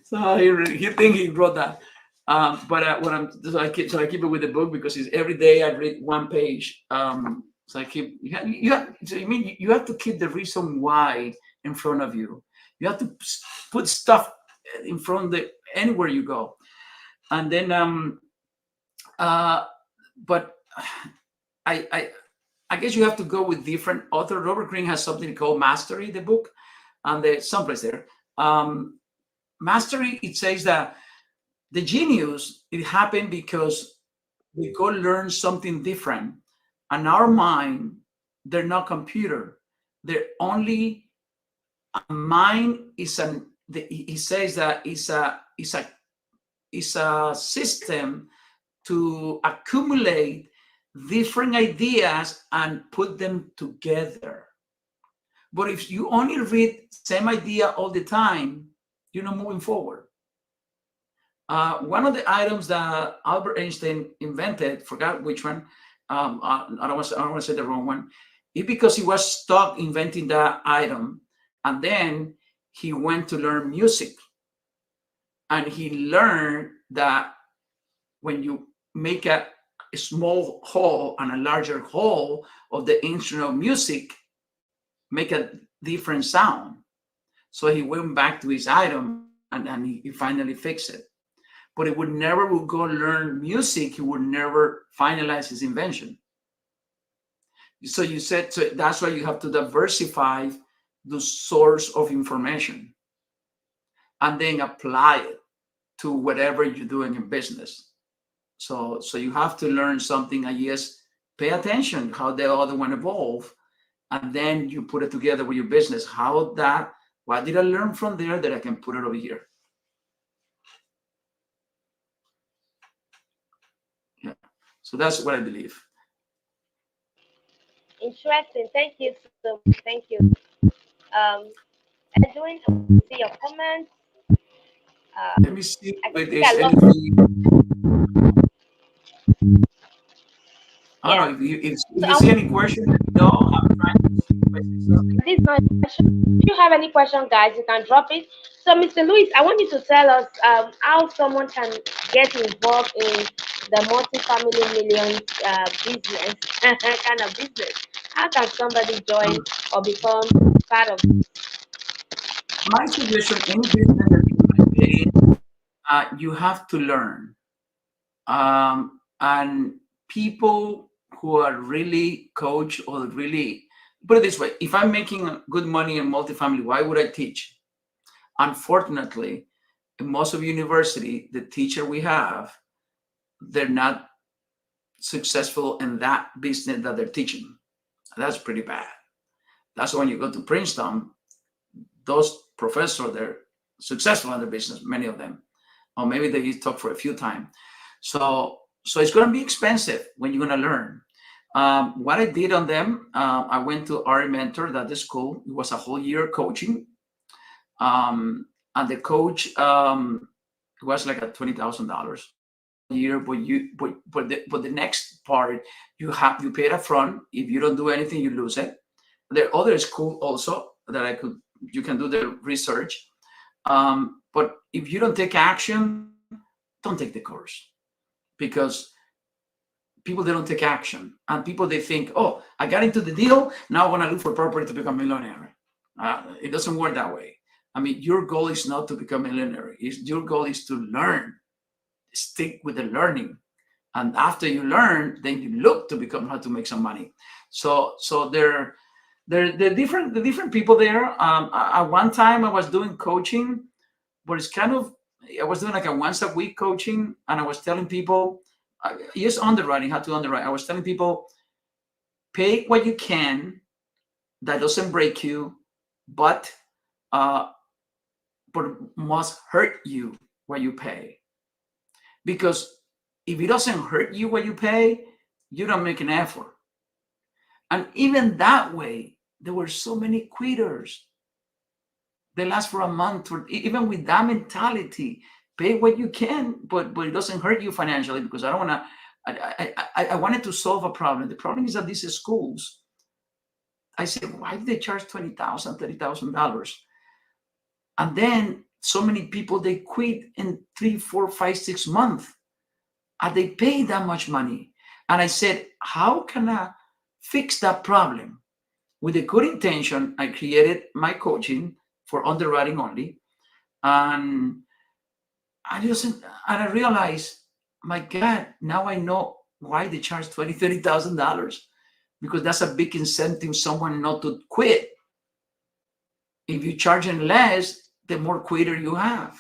he think he wrote that. But I keep it with the book because it's every day I read 1 page. So I keep you have to keep the reason why in front of you. You have to put stuff in front of anywhere you go, and then but I guess you have to go with different author. Robert Greene has something called Mastery, the book, and there's someplace there. Mastery, it says that the genius, it happened because we go learn something different. And our mind, they're not computer. They're only a mind he says that it's a system to accumulate different ideas and put them together. But if you only read same idea all the time, you're not moving forward. One of the items that Albert Einstein invented, forgot which one, I don't want to say the wrong one, it's because he was stuck inventing that item. And then he went to learn music. And he learned that when you make a small hole and a larger hole of the instrument of music, make a different sound. So he went back to his item and he finally fixed it. But he would never go learn music. He would never finalize his invention. So that's why you have to diversify the source of information and then apply it to whatever you're doing in business. So you have to learn something and yes, pay attention how the other one evolved, and then you put it together with your business. What did I learn from there that I can put it over here? Yeah. So that's what I believe. Interesting. Thank you so much. Thank you. Edwin, see your comments. Let me see if there's I love. anything. I Yeah. don't know if you see any questions. No, I'm trying to see if I see something. This is not a question. If you have any question, guys, you can drop it. So, Mr. Luis, I want you to tell us how someone can get involved in the multi-family millions business kind of business. How can somebody join or become part of it? My suggestion: any business that you get in, you have to learn. And people who are really coach or really put it this way: if I'm making good money in multifamily, why would I teach? Unfortunately, in most of university, the teacher we have, they're not successful in that business that they're teaching. That's pretty bad. That's when you go to Princeton, those professors, they're successful in their business, many of them, or maybe they talk for a few times. So it's going to be expensive when you're going to learn. What I did on them, I went to RE Mentor, that is cool. It was a whole year coaching. And the coach was like at $20,000 a year. But the next part, you pay it up front. If you don't do anything, you lose it. There are other school also that you can do the research. But if you don't take action, don't take the course, because people, they don't take action, and people, they think, oh, I got into the deal, now I want to look for property to become a millionaire. It doesn't work that way. I mean, your goal is not to become a millionaire. Your goal is to learn. Stick with the learning, and after you learn, then you look to become how to make some money. So the different people there. At one time, I was doing coaching, but it's kind of, I was doing like a once a week coaching, and I was telling people, just underwriting, how to underwrite. I was telling people, pay what you can that doesn't break you, but uh, but must hurt you what you pay. Because if it doesn't hurt you what you pay, you don't make an effort. And even that way, there were so many quitters. They last for a month, or even with that mentality, pay what you can, but it doesn't hurt you financially, because I don't want to. I wanted to solve a problem. The problem is that these schools, I said, why do they charge $20,000, $30,000? And then so many people, they quit in 3, 4, 5, 6 months, and they pay that much money. And I said, how can I fix that problem? With a good intention, I created my coaching for underwriting only. And I realized, my God, now I know why they charge $20,000, $30,000, because that's a big incentive someone not to quit. If you're charging less, the more quitter you have.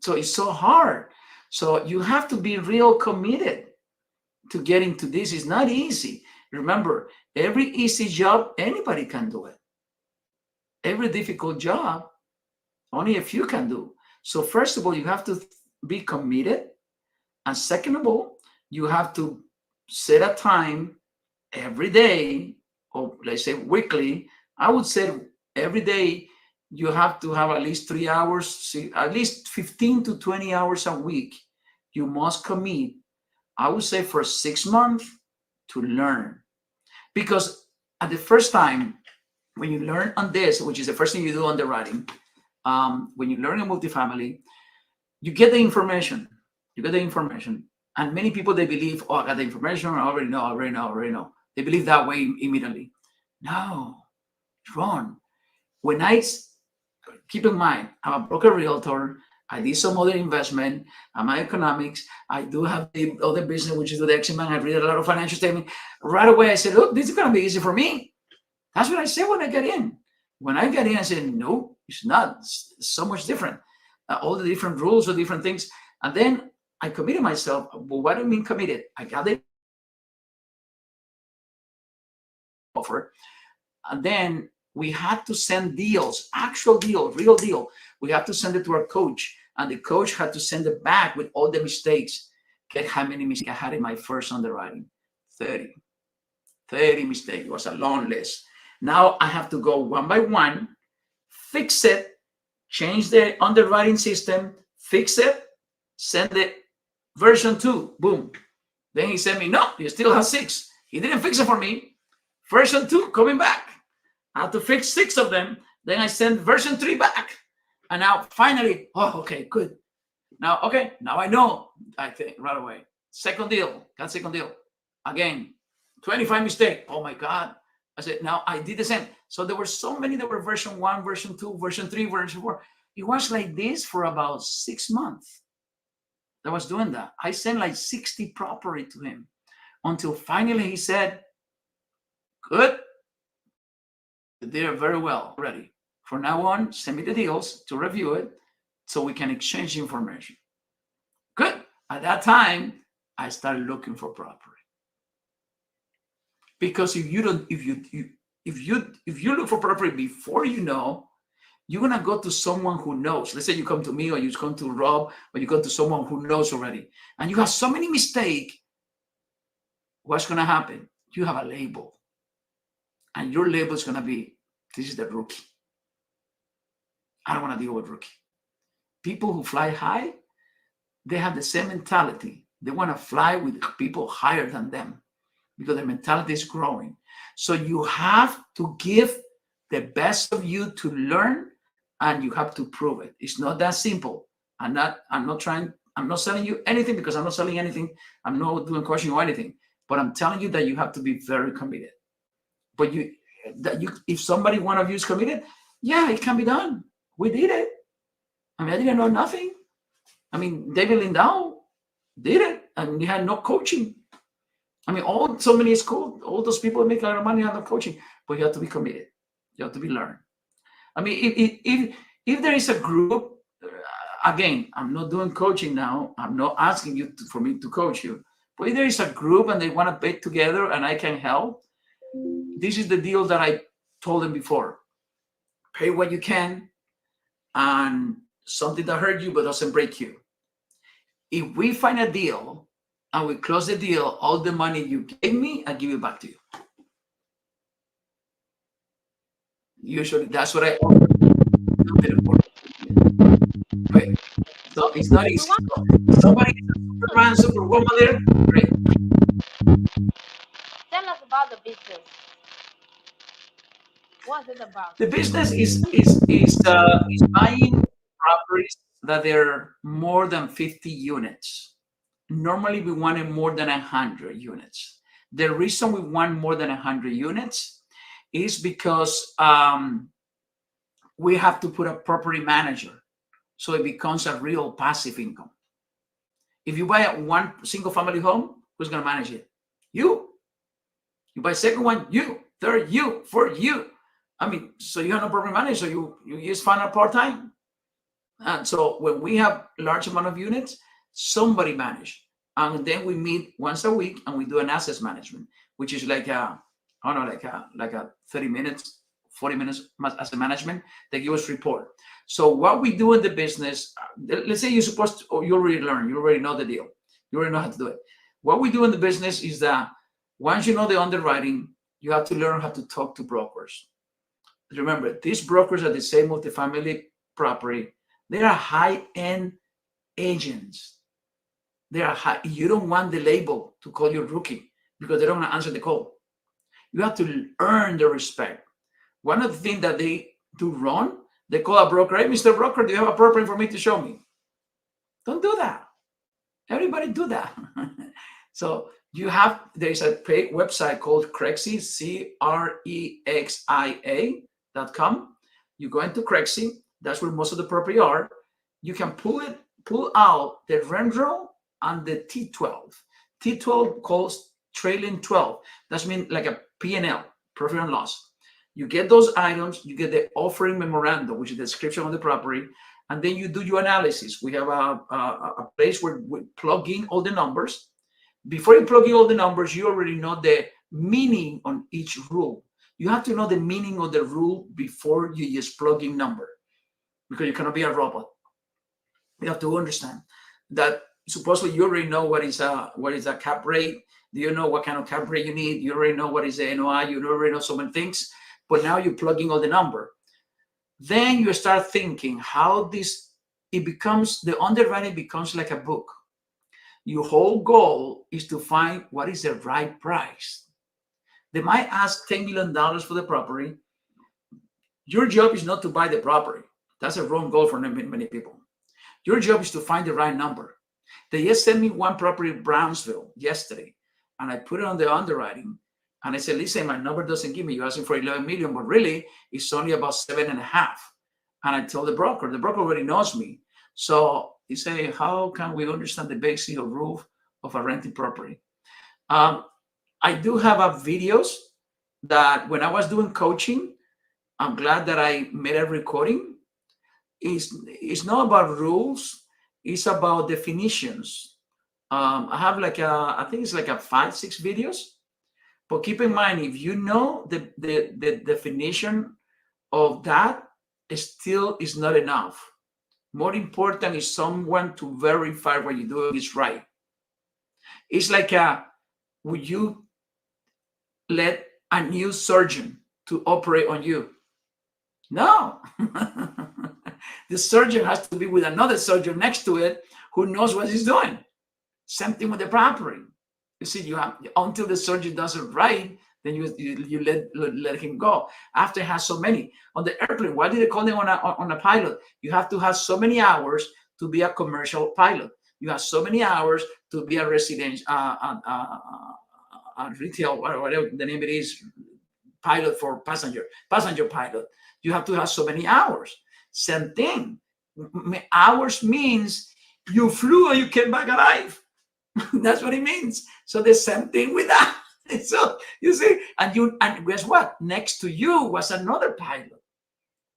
So it's so hard. So you have to be real committed to get into this. It's not easy. Remember, every easy job, anybody can do it. Every difficult job, only a few can do. So first of all, you have to be committed. And second of all, you have to set a time every day, or let's say weekly. I would say every day you have to have at least 3 hours, at least 15 to 20 hours a week. You must commit, I would say, for 6 months to learn. Because at the first time, when you learn on this, which is the first thing you do underwriting, when you learn a multifamily, you get the information. You get the information. And many people, they believe, oh, I got the information, I already know. They believe that way immediately. No, it's wrong. When keep in mind, I'm a broker realtor, I did some other investment, I'm economics, I do have the other business, which is the X-Man. I read a lot of financial statement. Right away, I said, look, this is going to be easy for me. That's what I said when I got in. When I got in, I said, no, it's not. It's so much different. All the different rules or different things. And then I committed myself. Well, what do you mean committed? I got the offer. And then we had to send deals, actual deal, real deal. We had to send it to our coach. And the coach had to send it back with all the mistakes. Get how many mistakes I had in my first underwriting? 30. 30 mistakes. It was a long list. Now I have to go one by one, fix it, change the underwriting system, fix it, send it version 2. Boom. Then he sent me, no, you still have 6. He didn't fix it for me. Version 2 coming back. I have to fix 6 of them. Then I send version 3 back. And now finally, oh, okay, good. Now, okay, now I know, I think, right away. Second deal, got second deal. Again, 25 mistake. Oh my God. I said, now I did the same. So there were so many that were version 1, version 2, version 3, version 4. It was like this for about 6 months. I was doing that. I sent like 60 property to him until finally he said, good. They did it very well already. From now on, send me the deals to review it so we can exchange information. Good. At that time, I started looking for property. Because if you look for property before you know, you're gonna go to someone who knows. Let's say you come to me, or you come to Rob, or you go to someone who knows already, and you have so many mistakes. What's gonna happen? You have a label, and your label is gonna be, this is the rookie. I don't want to deal with rookie. People who fly high, they have the same mentality. They want to fly with people higher than them because their mentality is growing. So you have to give the best of you to learn and you have to prove it. It's not that simple. I'm not selling you anything, because I'm not selling anything. I'm not doing coaching or anything. But I'm telling you that you have to be very committed. But if somebody, one of you is committed, yeah, it can be done. We did it. I mean, I didn't know nothing. I mean, David Lindahl did it, and he had no coaching. I mean, so many schools, all those people make a lot of money out of coaching, but you have to be committed. You have to be learned. I mean, if there is a group, again, I'm not doing coaching now. I'm not asking you for me to coach you. But if there is a group and they want to bet together and I can help, this is the deal that I told them before. Pay what you can, and something that hurt you but doesn't break you. If we find a deal and we close the deal, all the money you gave me, I give it back to you. Usually, that's what I offer. So it's not easy. Somebody is a Superman, Superwoman there. Great. Tell us about the business. What's it about? The business is buying properties that they're more than 50 units. Normally, we wanted more than 100 units. The reason we want more than 100 units is because we have to put a property manager, so it becomes a real passive income. If you buy one single family home, who's going to manage it? You. You buy a second one, you. Third, you. Fourth, you. I mean, so you have no property manager, so you just find out part-time. And so when we have large amount of units, somebody manage. And then we meet once a week and we do an assets management, which is like a 30 minutes, 40 minutes asset management. They give us report. So what we do in the business, let's say you're supposed to, or you already learn, you already know the deal. You already know how to do it. What we do in the business is that once you know the underwriting, you have to learn how to talk to brokers. Remember, these brokers are the same multifamily property. They are high-end agents. They are high. You don't want the label to call you rookie because they don't want to answer the call. You have to earn the respect. One of the things that they do wrong, they call a broker, hey, Mr. Broker, do you have a property for me to show me? Don't do that. Everybody do that. So there is a paid website called Crexi, CREXIA.com. You go into Crexi, that's where most of the property are. You can pull out the rent roll and the T12. T12 calls trailing 12. That means like a P&L, profit and loss. You get those items, you get the offering memorandum, which is the description of the property, and then you do your analysis. We have a place where we plug in all the numbers. Before you plug in all the numbers, you already know the meaning on each rule. You have to know the meaning of the rule before you just plug in number, because you cannot be a robot. You have to understand that supposedly you already know what is a cap rate. Do you know what kind of cap rate you need? You already know what is the NOI. You already know so many things. But now you're plugging all the number. Then you start thinking how the underwriting becomes like a book. Your whole goal is to find what is the right price. They might ask $10 million for the property. Your job is not to buy the property. That's a wrong goal for many people. Your job is to find the right number. They just sent me one property in Brownsville yesterday, and I put it on the underwriting. And I said, listen, my number doesn't give me, you're asking for 11 million, but really it's only about 7.5. And I told the broker already knows me. So he said, how can we understand the basic or roof of a rented property? I do have videos that when I was doing coaching, I'm glad that I made a recording. It's not about rules, it's about definitions. I have I think it's like a 5-6 videos. But keep in mind, if you know the definition of that, it still is not enough. More important is someone to verify what you're doing is right. It's like would you let a new surgeon to operate on you? No. The surgeon has to be with another surgeon next to it who knows what he's doing. Same thing with the property. You see, you have until the surgeon does it right, Then you let him go. After has so many on the airplane. Why do they call them on a pilot? You have to have so many hours to be a commercial pilot. You have so many hours to be a resident, retail, whatever the name it is, pilot for passenger pilot. You have to have so many hours. Same thing. Hours means you flew and you came back alive. That's what it means. So the same thing with that. So you see, and guess what? Next to you was another pilot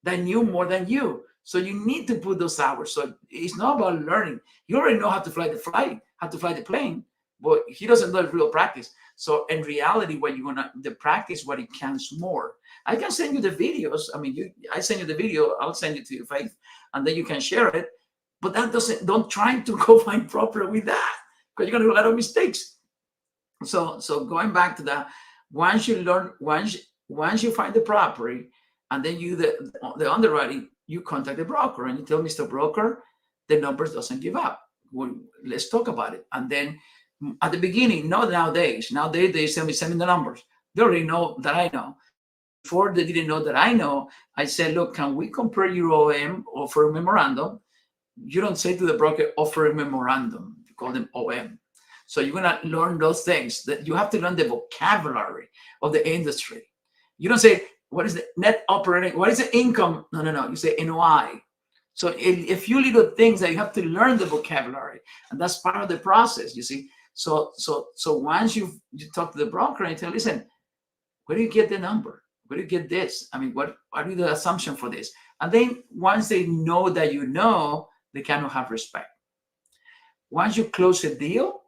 that knew more than you. So you need to put those hours. So it's not about learning. You already know how to fly the plane, but he doesn't know the real practice. So in reality, what you wanna the practice, what it counts more. I can send you the videos. I mean, I send you the video. I'll send it to you, Faith, and then you can share it. But that doesn't. Don't try to go find proper with that, because you're gonna do a lot of mistakes. So going back to that, once you learn, once you find the property, and then you the underwriting, you contact the broker and you tell Mr. Broker, the numbers doesn't give up. Well, let's talk about it. And then at the beginning, not nowadays. Nowadays they send me the numbers. They already know that I know. Before they didn't know that I know. I said, look, can we compare your OM, offer memorandum? You don't say to the broker offer a memorandum. You call them OM. So you're gonna learn those things. That you have to learn the vocabulary of the industry. You don't say what is the net operating, what is the income? No. You say NOI. So a few little things that you have to learn the vocabulary, and that's part of the process. You see. So once you talk to the broker and you tell, listen, where do you get the number? Where do you get this? I mean, what is the assumption for this? And then once they know that you know, they kind of have respect. Once you close a deal,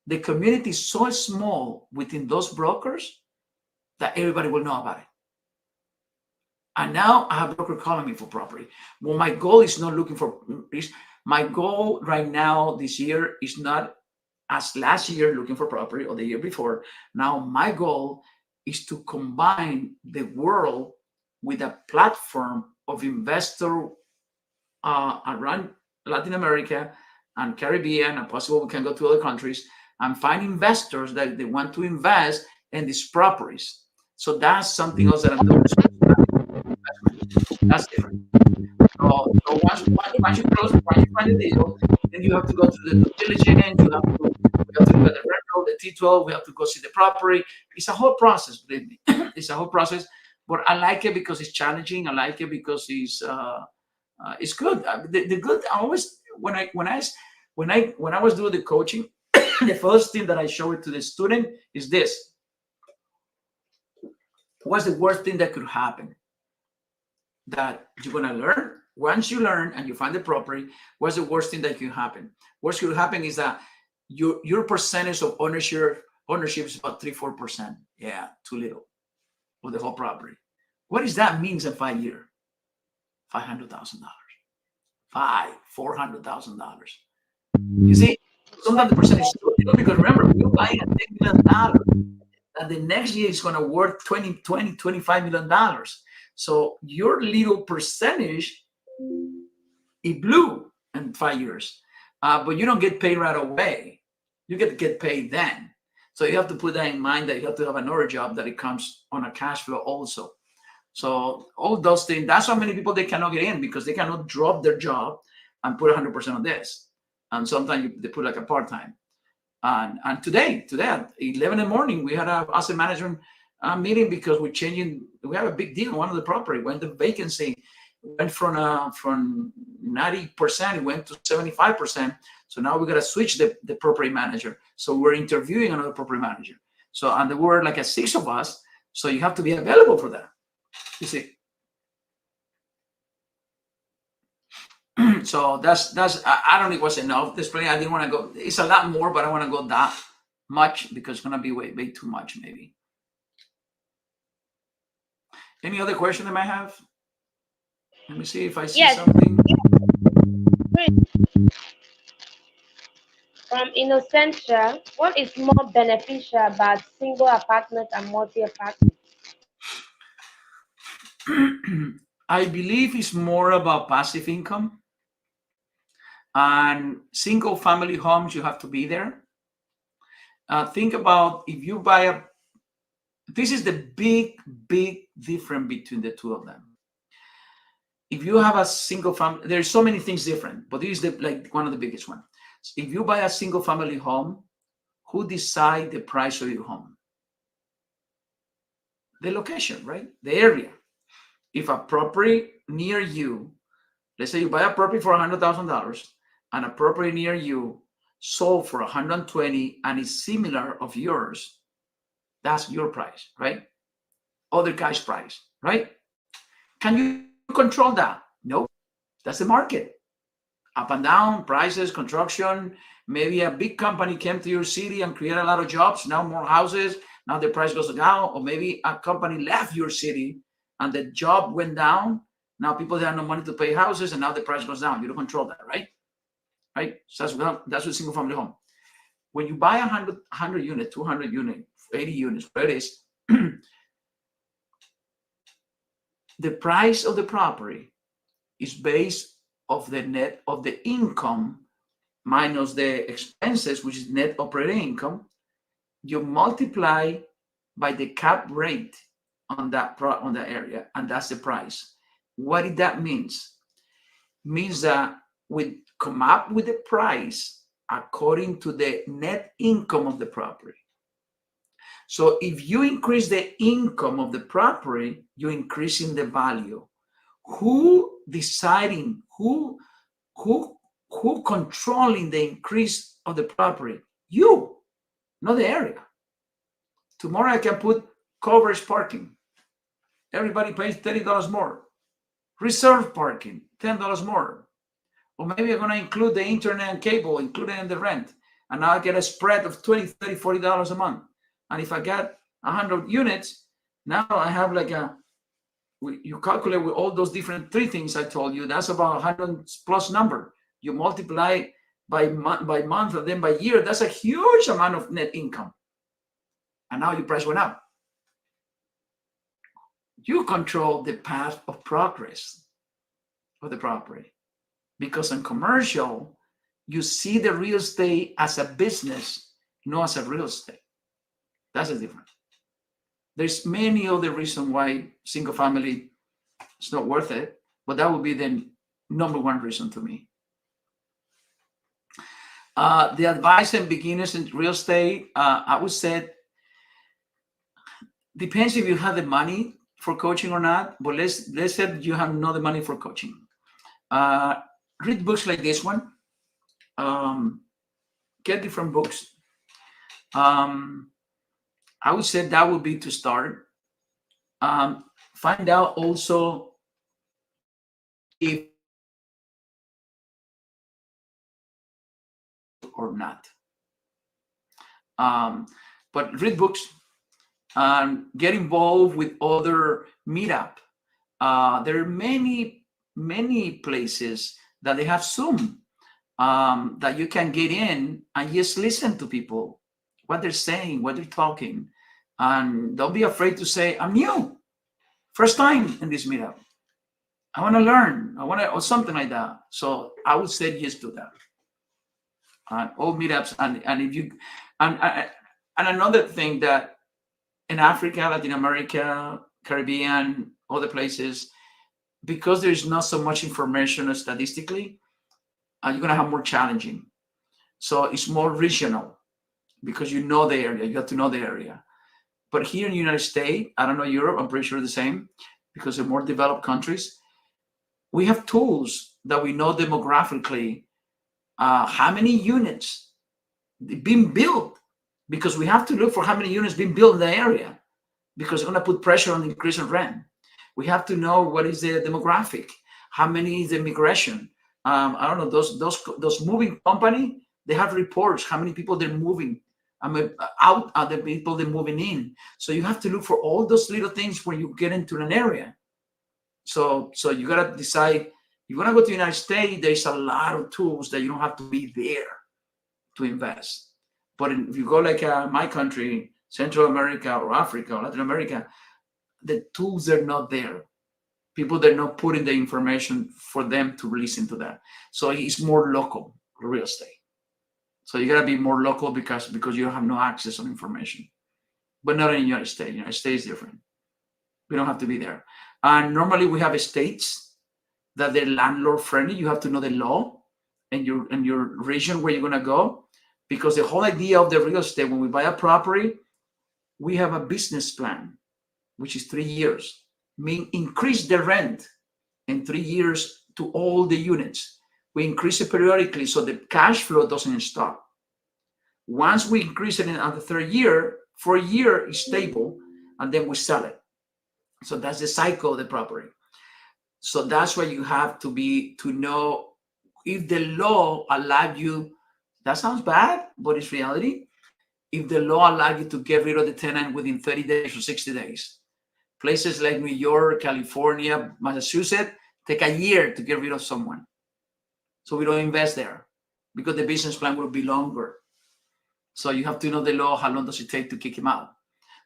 the community is so small within those brokers that everybody will know about it. And now I have a broker calling me for property. Well, my goal is not looking for, my goal right now this year is not as last year looking for property or the year before. Now my goal is to combine the world with a platform of investor around Latin America and Caribbean, and possible we can go to other countries and find investors that they want to invest in these properties. So that's something else that I'm doing. That's different. So once you close, once you find a deal, then you have to go to the due diligence. You have to look at the rental, the T12. We have to go see the property. It's a whole process, believe me. It's a whole process. But I like it because it's challenging. I like it because it's good. The good. I always when I was doing the coaching, the first thing that I show it to the student is this. What's the worst thing that could happen? That you're gonna learn. Once you learn and you find the property, what's the worst thing that can happen? Worst could happen is that your percentage of ownership is about 3-4%. Yeah, too little of the whole property. What does that mean in 5 years? $500,000. $400,000. You see, sometimes the percentage is too little because remember, you're buying a $10 million. And the next year is going to worth $25 million. So your little percentage, it blew in 5 years. But you don't get paid right away. You get paid then. So you have to put that in mind, that you have to have another job that it comes on a cash flow also. So all those things, that's how many people they cannot get in, because they cannot drop their job and put 100% on this. And sometimes they put like a part-time. And today at 11 in the morning, we had an asset management meeting because we're changing. We have a big deal on one of the property. When the vacancy went from 90%, it went to 75%. So now we got to switch the property manager. So we're interviewing another property manager. So, and there were like 6 of us. So you have to be available for that. You see. So that's I don't think it was enough display. I didn't want to go. It's a lot more, but I don't want to go that much because it's gonna be way too much maybe. Any other question that I might have? Let me see if I see something. From Innocentia, what is more beneficial about single apartment and multi-apartment? I believe it's more about passive income. And single family homes, you have to be there. Think about if you buy This is the big difference between the two of them. If you have a single family, there's so many things different, but this is like one of the biggest one. If you buy a single family home, who decide the price of your home? The location, right? The area. If a property near you, let's say you buy a property for $100,000 and a property near you sold for 120 and is similar of yours, that's your price, right? Other guy's price, right? Can you control that? No, that's the market. Up and down, prices, construction. Maybe a big company came to your city and created a lot of jobs. Now more houses. Now the price goes down. Or maybe a company left your city and the job went down. Now people have no money to pay houses, and now the price goes down. You don't control that, right? Right. So that's with single family home. When you buy 100 unit, 200 unit, 80 units, whatever it is, the price of the property is based of the net of the income minus the expenses, which is net operating income. You multiply by the cap rate on that area, and that's the price. What did that means? Means that we come up with the price according to the net income of the property. So if you increase the income of the property, you're increasing the value. Who deciding, who controlling the increase of the property? You, not the area. Tomorrow I can put coverage parking. Everybody pays $30 more. Reserve parking, $10 more. Or maybe I'm going to include the internet and cable, include it in the rent. And now I get a spread of $20, $30, $40 a month. And if I got 100 units, now I have like you calculate with all those different three things I told you, that's about 100 plus number. You multiply by month and then by year, that's a huge amount of net income. And now your price went up. You control the path of progress of the property. Because in commercial, you see the real estate as a business, not as a real estate. That's the difference. There's many other reasons why single family is not worth it, but that would be the number one reason to me. The advice and beginners in real estate, I would say, depends if you have the money for coaching or not. But let's say you have not the money for coaching. Read books like this one. Get different books. I would say that would be to start. Find out also if or not. But read books and get involved with other meetup. There are many places that they have Zoom that you can get in and just listen to people, what they're saying, what they're talking. And don't be afraid to say, I'm new, first time in this meetup. I want to learn, or something like that. So I would say yes to that. All meetups, and if you, and another thing that in Africa, Latin America, Caribbean, other places, because there's not so much information statistically, you're going to have more challenging. So it's more regional because you know the area, you have to know the area. But here in the United States, I don't know Europe, I'm pretty sure the same, because they're more developed countries. We have tools that we know demographically how many units being built, because we have to look for how many units being built in the area, because it's going to put pressure on the increase in rent. We have to know what is the demographic, how many is the migration. I don't know, those moving company, they have reports how many people they're moving out, the people they're moving in. So you have to look for all those little things when you get into an area. So you got to decide. You want to go to the United States, there's a lot of tools that you don't have to be there to invest. But if you go like my country, Central America or Africa or Latin America, the tools are not there. People, they're not putting the information for them to listen to that. So it's more local real estate. So you got to be more local because you have no access on information. but not in the United States. United States is different. We don't have to be there. And normally we have estates that they're landlord friendly. You have to know the law and your region where you're gonna go, because the whole idea of the real estate, when we buy a property, we have a business plan, which is 3 years. Mean increase the rent in 3 years to all the units. We increase it periodically so the cash flow doesn't stop. Once we increase it in the third year, for a year is stable, and then we sell it. So that's the cycle of the property. So that's why you have to know if the law allowed you. That sounds bad, but it's reality. If the law allowed you to get rid of the tenant within 30 days or 60 days, places like New York, California, Massachusetts take a year to get rid of someone. So we don't invest there because the business plan will be longer. So you have to know the law, how long does it take to kick him out.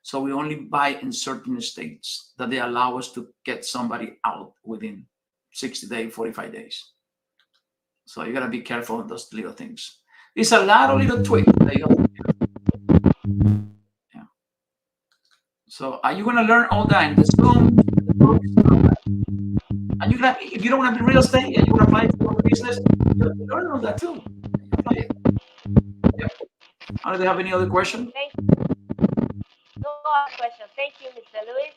So we only buy in certain states that they allow us to get somebody out within 60 days, 45 days. So you got to be careful on those little things. It's a lot of little tweaks that you have to do. Yeah. So are you going to learn all that in the Zoom, the books, and you're gonna, if you don't want to be real estate and you want to apply it to your business, you have to learn all that too. Apply it. Yeah. Do they have any other question? No other question. Thank you, Mr. Lewis.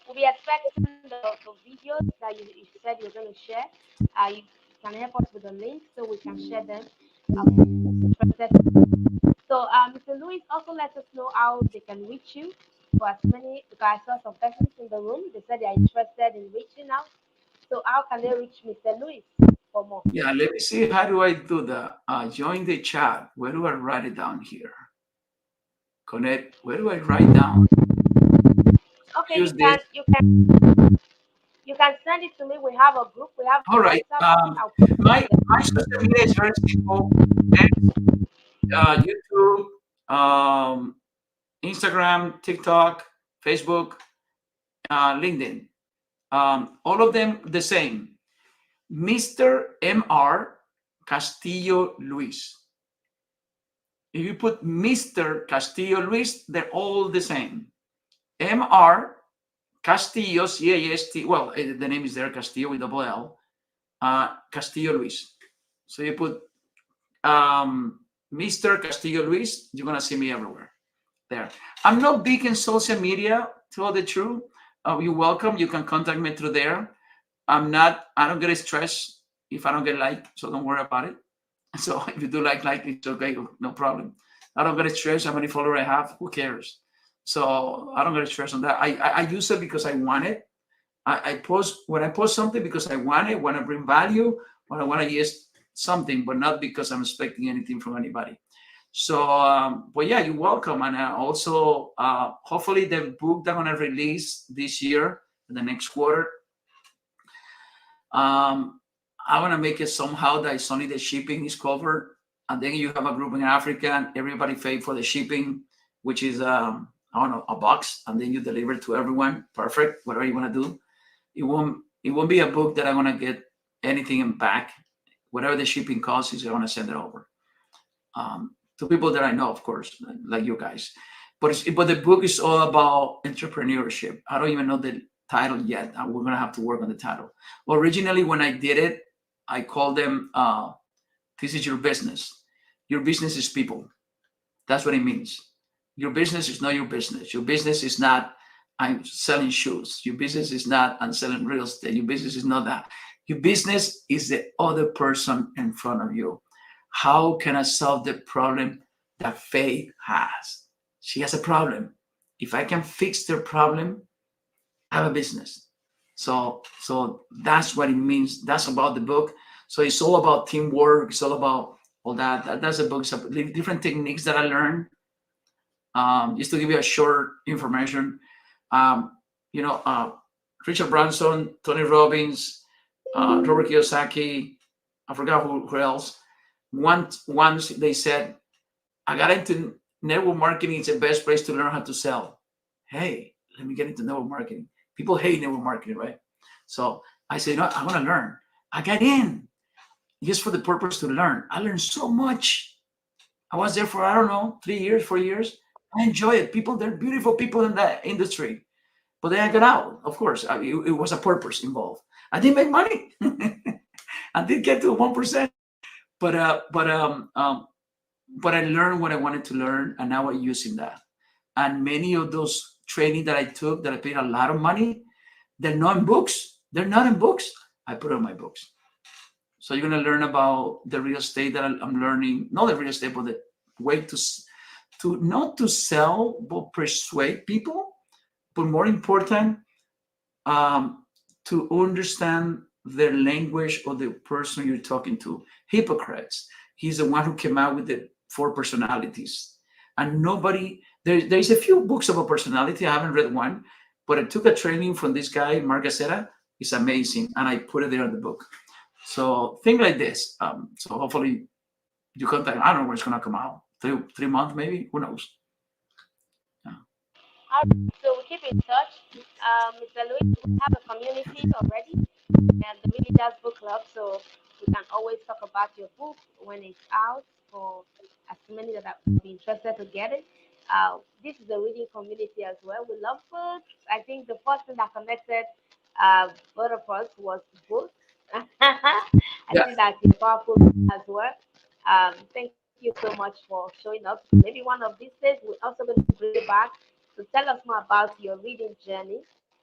We'll be expecting the videos that you said you're going to share. You can help us with the links so we can share them. So, Mr. Lewis, also let us know how they can reach you for as many, because I saw some persons in the room. They said they are interested in reaching out. So, how can they reach Mr. Lewis for more? Yeah, let me see. How do I do that? Join the chat. Where do I write it down here? Connect. Where do I write down? Okay, Use this. you can send it to me. We have a group. We have a All right. WhatsApp. I'll put it My social media is very simple. It's, YouTube, Instagram, TikTok, Facebook, LinkedIn. All of them the same. Mr. Mr. Castillo Luis. If you put Mr. Castillo Luis, they're all the same. Mr. Castillo, C-A-S-T, well, the name is there, Castillo with double L, Castillo Luis. So you put Mr. Castillo Luis, you're going to see me everywhere there. I'm not big in social media, to tell the truth. You're welcome. You can contact me through there. I don't get stressed if I don't get like, so don't worry about it. So if you do like, it's okay, no problem. I don't get stressed how many followers I have. Who cares? So I don't get stressed on that. I use it because I want it. I post when I post something because I want it, want to bring value, when I want to use something, but not because I'm expecting anything from anybody. So, but yeah, you're welcome. And also, hopefully, the book that I'm gonna release this year, in the next quarter, I want to make it somehow that it's only the shipping is covered, and then you have a group in Africa, and everybody pay for the shipping, which is I don't know, a box, and then you deliver it to everyone. Perfect, whatever you want to do. It won't be a book that I'm gonna get anything in back. Whatever the shipping cost is, I want to send it over to people that I know, of course, like you guys. But the book is all about entrepreneurship. I don't even know the title yet. We're gonna have to work on the title. Originally, when I did it, I called them, this is your business. Your business is people. That's what it means. Your business is not your business. Your business is not, I'm selling shoes. Your business is not, I'm selling real estate. Your business is not that. Your business is the other person in front of you. How can I solve the problem that Faith has? She has a problem. If I can fix their problem, I have a business. So that's what it means. That's about the book. So it's all about teamwork. It's all about all that. That's the book. So different techniques that I learned. Just to give you a short information, Richard Branson, Tony Robbins, Robert Kiyosaki, I forgot who else. Once they said, I got into network marketing. It's the best place to learn how to sell. Hey, let me get into network marketing. People hate network marketing, right? So I said, I want to learn. I got in just for the purpose to learn. I learned so much. I was there for, I don't know, 3 years, 4 years. I enjoy it. People, they're beautiful people in that industry, but then I got out. Of course, it was a purpose involved. I didn't make money. I did get to 1%, but but I learned what I wanted to learn, and now I'm using that. And many of those training that I took, that I paid a lot of money, they're not in books. They're not in books. I put on my books. So you're gonna learn about the real estate that I'm learning. Not the real estate, but the way to not to sell, but persuade people. But more important, um, to understand the language of the person you're talking to. Hippocrates, he's the one who came out with the four personalities. And nobody, there's a few books about personality. I haven't read one, but I took a training from this guy, Mark Gacera. It's amazing. And I put it there in the book. So think like this. So hopefully you contact, I don't know when it's going to come out. 3 months maybe? Who knows? Yeah. All right, so we keep in touch. Mr. Louis, we have a community already, and the Villagers Book Club, so we can always talk about your book when it's out for as many that are be interested to get it. This is a reading community as well. We love books. I think the first thing that connected both of us was books. I Yeah. think that's a powerful as well. Thank you so much for showing up. Maybe one of these days we're also going to bring you back to tell us more about your reading journey,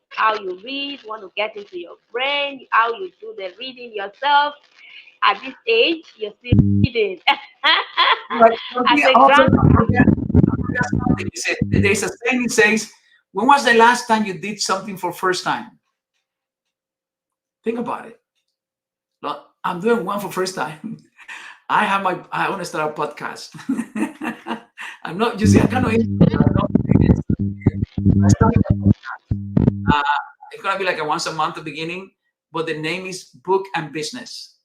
how you read, want to get into your brain, how you do the reading yourself. At this age, you're still reading. Right. As a Also, grand, I forgot something. There's a saying that says, when was the last time you did something for first time? Think about it. Look, I'm doing one for first time. I want to start a podcast. I'm not, you see, I kind of, I started a podcast. Uh, it's going to be like a once a month at the beginning, but the name is Book and Business.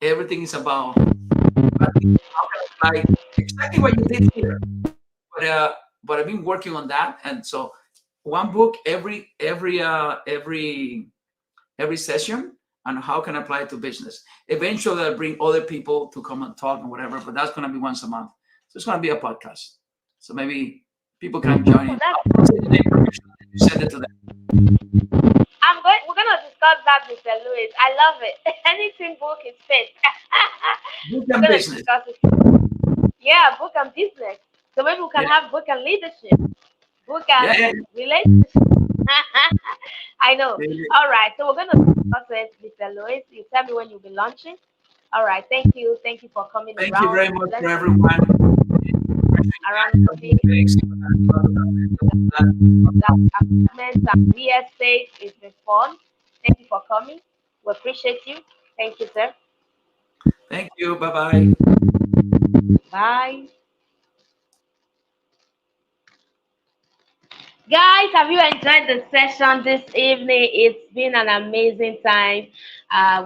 Everything is about how can I apply exactly what you did here. But I've been working on that, and so one book every session, and how can I apply it to business. Eventually, I'll bring other people to come and talk and whatever, but that's going to be once a month. So it's going to be a podcast. So maybe people can join oh, in. that's I'll send you the information. You send it to them. I'm going. We're gonna discuss that, Mr. Lewis. I love it. Anything book is fit. Book We're and gonna business. discuss it. Yeah, book and business. So maybe we can Yeah, have book and leadership, book yeah, and yeah. relationship. I know. Yeah. All right. So we're gonna discuss it, Mr. Lewis. You tell me when you'll be launching. All right. Thank you. Thank you for coming Thank you around. very much for Let's everyone. around the topic. That apartments and real estate. It's been fun. Thank you for coming. We appreciate you. Thank you, sir. Thank you. Bye bye. Bye. Guys, have you enjoyed the session this evening? It's been an amazing time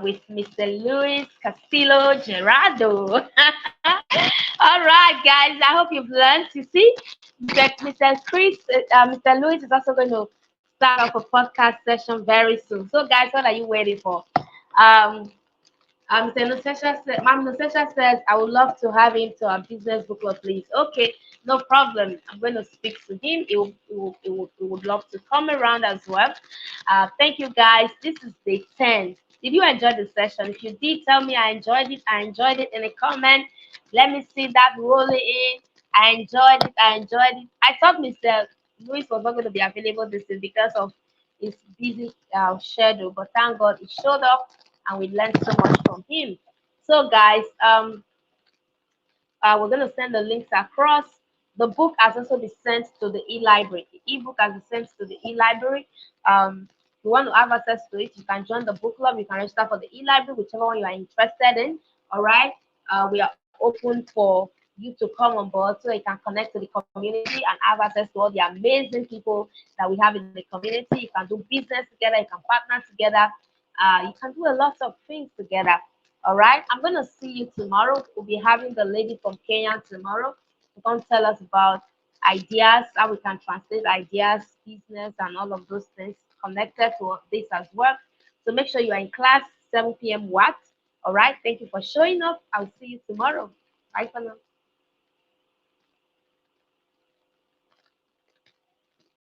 with Mr. Luis Castillo Gerardo. All right, guys, I hope you've learned. You see, Mr. Luis is also going to start off a podcast session very soon. So, guys, what are you waiting for? Um, Ma'am Natasha says, I would love to have him to our business book club, please. Okay, no problem. I'm going to speak to him. He would love to come around as well. Thank you, guys. This is day 10. Did you enjoy the session? If you did, tell me I enjoyed it. I enjoyed it in a comment. Let me see that rolling in. I enjoyed it. I enjoyed it. I thought Mr. Luis was not going to be available this week because of his busy schedule, but thank God he showed up and we learned so much from him. So, guys, we're going to send the links across. The book has also been sent to the e-library. The ebook has been sent to the e-library. If you want to have access to it, you can join the book club. You can register for the e-library, whichever one you are interested in. All right. We are open for you to come on board so you can connect to the community and have access to all the amazing people that we have in the community. You can do business together. You can partner together. You can do a lot of things together. All right. I'm going to see you tomorrow. We'll be having the lady from Kenya tomorrow to come tell us about ideas, how we can translate ideas, business, and all of those things connected to this as well. So make sure you are in class 7 p.m. What? All right. Thank you for showing up. I'll see you tomorrow. Bye for now.